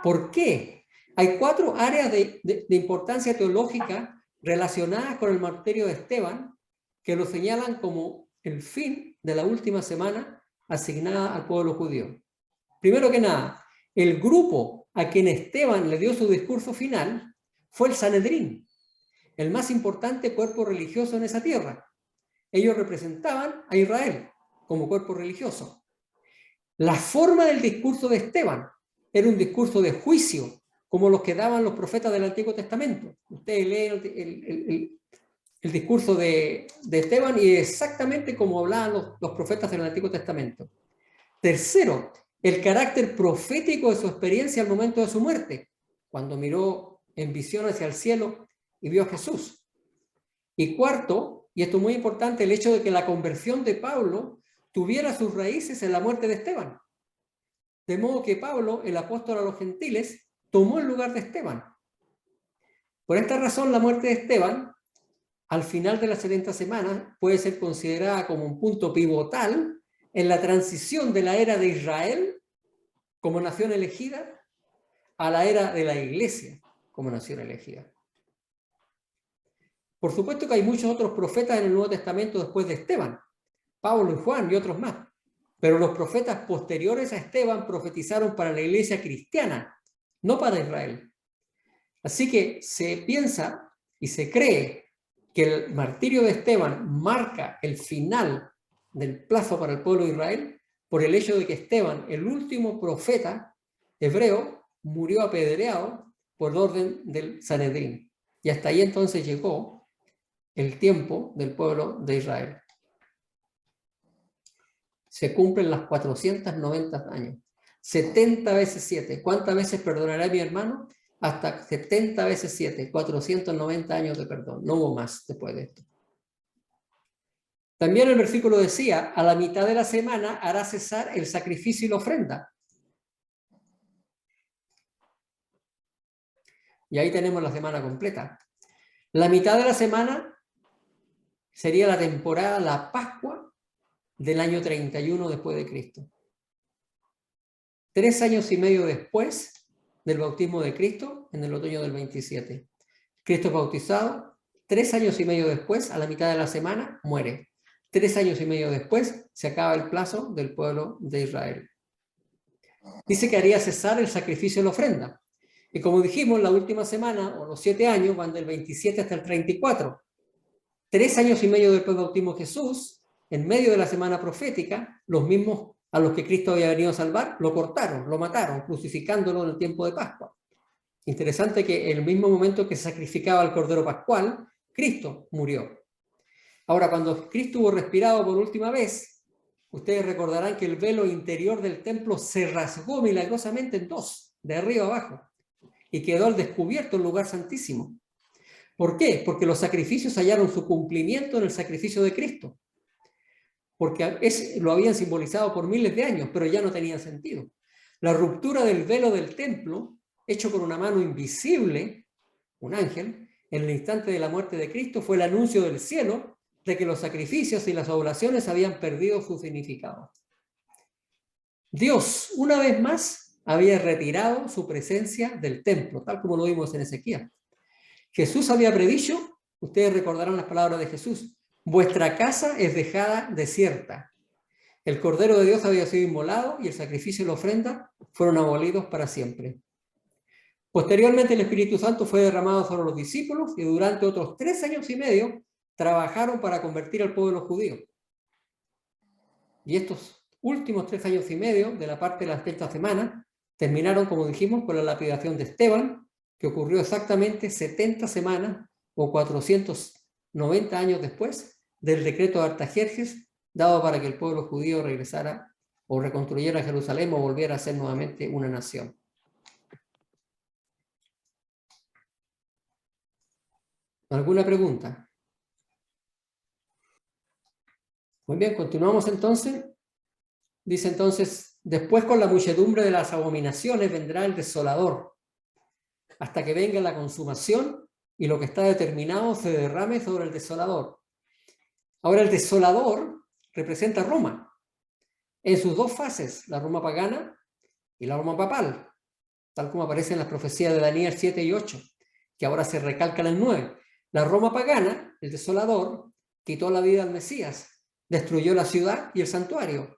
¿Por qué? Hay 4 áreas de importancia teológica relacionadas con el martirio de Esteban que lo señalan como el fin de la última semana asignada al pueblo judío. Primero que nada, el grupo a quien Esteban le dio su discurso final fue el Sanedrín, el más importante cuerpo religioso en esa tierra. Ellos representaban a Israel como cuerpo religioso. La forma del discurso de Esteban era un discurso de juicio, como los que daban los profetas del Antiguo Testamento. Ustedes leen el discurso de Esteban y exactamente como hablaban los profetas del Antiguo Testamento. Tercero, el carácter profético de su experiencia al momento de su muerte, cuando miró en visión hacia el cielo y vio a Jesús. Y cuarto, y esto es muy importante, el hecho de que la conversión de Pablo tuviera sus raíces en la muerte de Esteban. De modo que Pablo, el apóstol a los gentiles, tomó el lugar de Esteban. Por esta razón, la muerte de Esteban, al final de las 70 semanas, puede ser considerada como un punto pivotal en la transición de la era de Israel como nación elegida a la era de la Iglesia como nación elegida. Por supuesto que hay muchos otros profetas en el Nuevo Testamento después de Esteban, Pablo y Juan y otros más. Pero los profetas posteriores a Esteban profetizaron para la iglesia cristiana, no para Israel. Así que se piensa y se cree que el martirio de Esteban marca el final del plazo para el pueblo de Israel por el hecho de que Esteban, el último profeta hebreo, murió apedreado por orden del Sanedrín. Y hasta ahí entonces llegó el tiempo del pueblo de Israel. Se cumplen las 490 años. 70 veces 7. ¿Cuántas veces perdonará mi hermano? Hasta 70 veces 7. 490 años de perdón. No hubo más después de esto. También el versículo decía, a la mitad de la semana hará cesar el sacrificio y la ofrenda. Y ahí tenemos la semana completa. La mitad de la semana sería la temporada, la Pascua del año 31 después de Cristo. 3 años y medio después del bautismo de Cristo, en el otoño del 27. Cristo es bautizado, 3 años y medio después, a la mitad de la semana, muere. 3 años y medio después, se acaba el plazo del pueblo de Israel. Dice que haría cesar el sacrificio y la ofrenda. Y como dijimos, la última semana, o los 7 años, van del 27 hasta el 34. 3 años y medio después del bautismo de Jesús, en medio de la semana profética, los mismos a los que Cristo había venido a salvar, lo cortaron, lo mataron, crucificándolo en el tiempo de Pascua. Interesante que en el mismo momento que se sacrificaba el Cordero Pascual, Cristo murió. Ahora, cuando Cristo hubo respirado por última vez, ustedes recordarán que el velo interior del templo se rasgó milagrosamente en 2, de arriba a abajo, y quedó al descubierto el lugar santísimo. ¿Por qué? Porque los sacrificios hallaron su cumplimiento en el sacrificio de Cristo. Porque lo habían simbolizado por miles de años, pero ya no tenía sentido. La ruptura del velo del templo, hecho por una mano invisible, un ángel, en el instante de la muerte de Cristo, fue el anuncio del cielo de que los sacrificios y las oblaciones habían perdido su significado. Dios, una vez más, había retirado su presencia del templo, tal como lo vimos en Ezequiel. Jesús había predicho, ustedes recordarán las palabras de Jesús, vuestra casa es dejada desierta. El Cordero de Dios había sido inmolado y el sacrificio y la ofrenda fueron abolidos para siempre. Posteriormente el Espíritu Santo fue derramado sobre los discípulos y durante otros 3 años y medio trabajaron para convertir al pueblo judío. Y estos últimos 3 años y medio de la parte de las 30 semanas terminaron, como dijimos, con la lapidación de Esteban, que ocurrió exactamente 70 semanas o 490 años después del decreto de Artajerjes, dado para que el pueblo judío regresara o reconstruyera Jerusalén o volviera a ser nuevamente una nación. ¿Alguna pregunta? Muy bien, continuamos entonces. Dice entonces, después con la muchedumbre de las abominaciones vendrá el desolador, hasta que venga la consumación y lo que está determinado se derrame sobre el desolador. Ahora el desolador representa Roma, en sus 2 fases, la Roma pagana y la Roma papal, tal como aparece en las profecías de Daniel 7 y 8, que ahora se recalcan en el 9. La Roma pagana, el desolador, quitó la vida al Mesías, destruyó la ciudad y el santuario.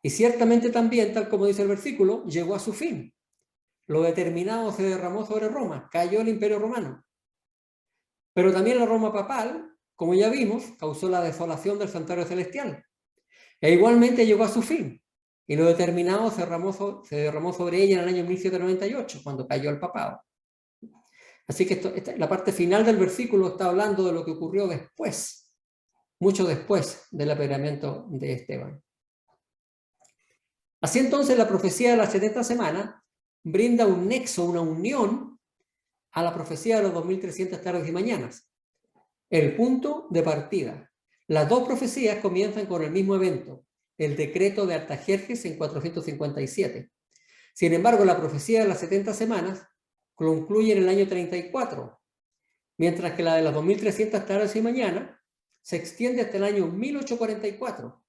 Y ciertamente también, tal como dice el versículo, llegó a su fin. Lo determinado se derramó sobre Roma, cayó el Imperio Romano. Pero también la Roma papal, como ya vimos, causó la desolación del santuario celestial. E igualmente llegó a su fin. Y lo determinado se derramó sobre ella en el año 1798, cuando cayó el papado. Así que la parte final del versículo está hablando de lo que ocurrió después, mucho después del apedreamiento de Esteban. Así entonces la profecía de las 70 semanas brinda un nexo, una unión a la profecía de los 2300 tardes y mañanas. El punto de partida. Las 2 profecías comienzan con el mismo evento, el decreto de Artajerjes en 457. Sin embargo, la profecía de las 70 semanas concluye en el año 34, mientras que la de las 2300 tardes y mañanas se extiende hasta el año 1844,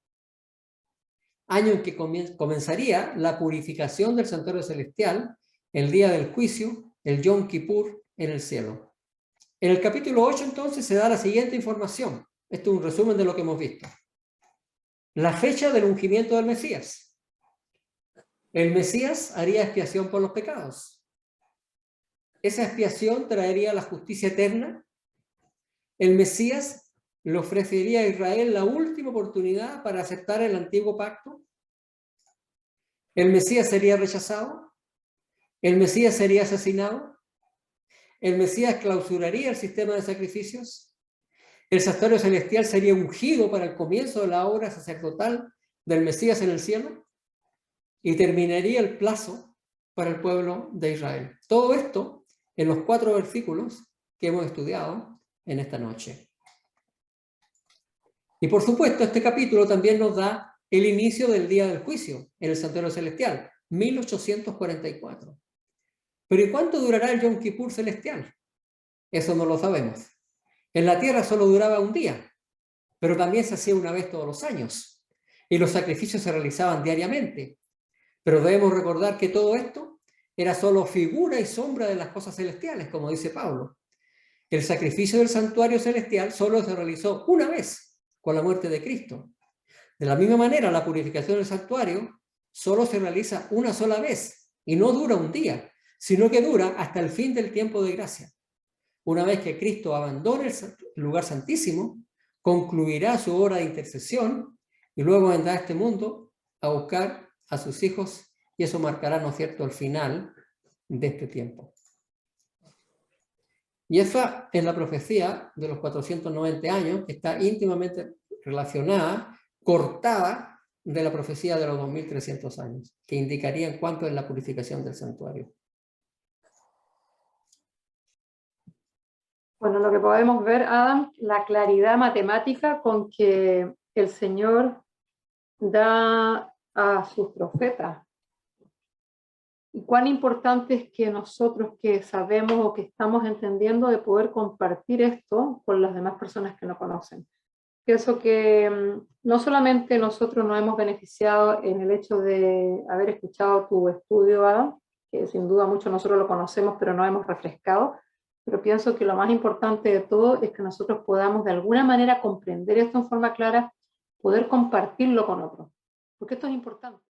año en que comenzaría la purificación del santuario celestial, el día del juicio, el Yom Kippur en el cielo. En el capítulo 8 entonces se da la siguiente información. Esto es un resumen de lo que hemos visto. La fecha del ungimiento del Mesías. El Mesías haría expiación por los pecados. Esa expiación traería la justicia eterna. El Mesías le ofrecería a Israel la última oportunidad para aceptar el antiguo pacto. El Mesías sería rechazado. El Mesías sería asesinado. El Mesías clausuraría el sistema de sacrificios. El santuario celestial sería ungido para el comienzo de la obra sacerdotal del Mesías en el cielo. Y terminaría el plazo para el pueblo de Israel. Todo esto en los 4 versículos que hemos estudiado en esta noche. Y por supuesto, este capítulo también nos da el inicio del día del juicio en el santuario celestial, 1844. Pero ¿y cuánto durará el Yom Kippur celestial? Eso no lo sabemos. En la tierra solo duraba un día, pero también se hacía una vez todos los años. Y los sacrificios se realizaban diariamente. Pero debemos recordar que todo esto era solo figura y sombra de las cosas celestiales, como dice Pablo. El sacrificio del santuario celestial solo se realizó una vez, con la muerte de Cristo. De la misma manera, la purificación del santuario solo se realiza una sola vez, y no dura un día, sino que dura hasta el fin del tiempo de gracia. Una vez que Cristo abandone el lugar santísimo, concluirá su obra de intercesión, y luego vendrá a este mundo a buscar a sus hijos, y eso marcará, ¿no es cierto?, el final de este tiempo. Y esa es la profecía de los 490 años, que está íntimamente relacionada, cortada de la profecía de los 2300 años, que indicaría en cuánto es la purificación del santuario. Bueno, lo que podemos ver, Adam, la claridad matemática con que el Señor da a sus profetas. Y cuán importante es que nosotros que sabemos o que estamos entendiendo de poder compartir esto con las demás personas que no conocen. Pienso que no solamente nosotros nos hemos beneficiado en el hecho de haber escuchado tu estudio, Adam, que sin duda muchos nosotros lo conocemos, pero no hemos refrescado, pero pienso que lo más importante de todo es que nosotros podamos de alguna manera comprender esto en forma clara, poder compartirlo con otros, porque esto es importante.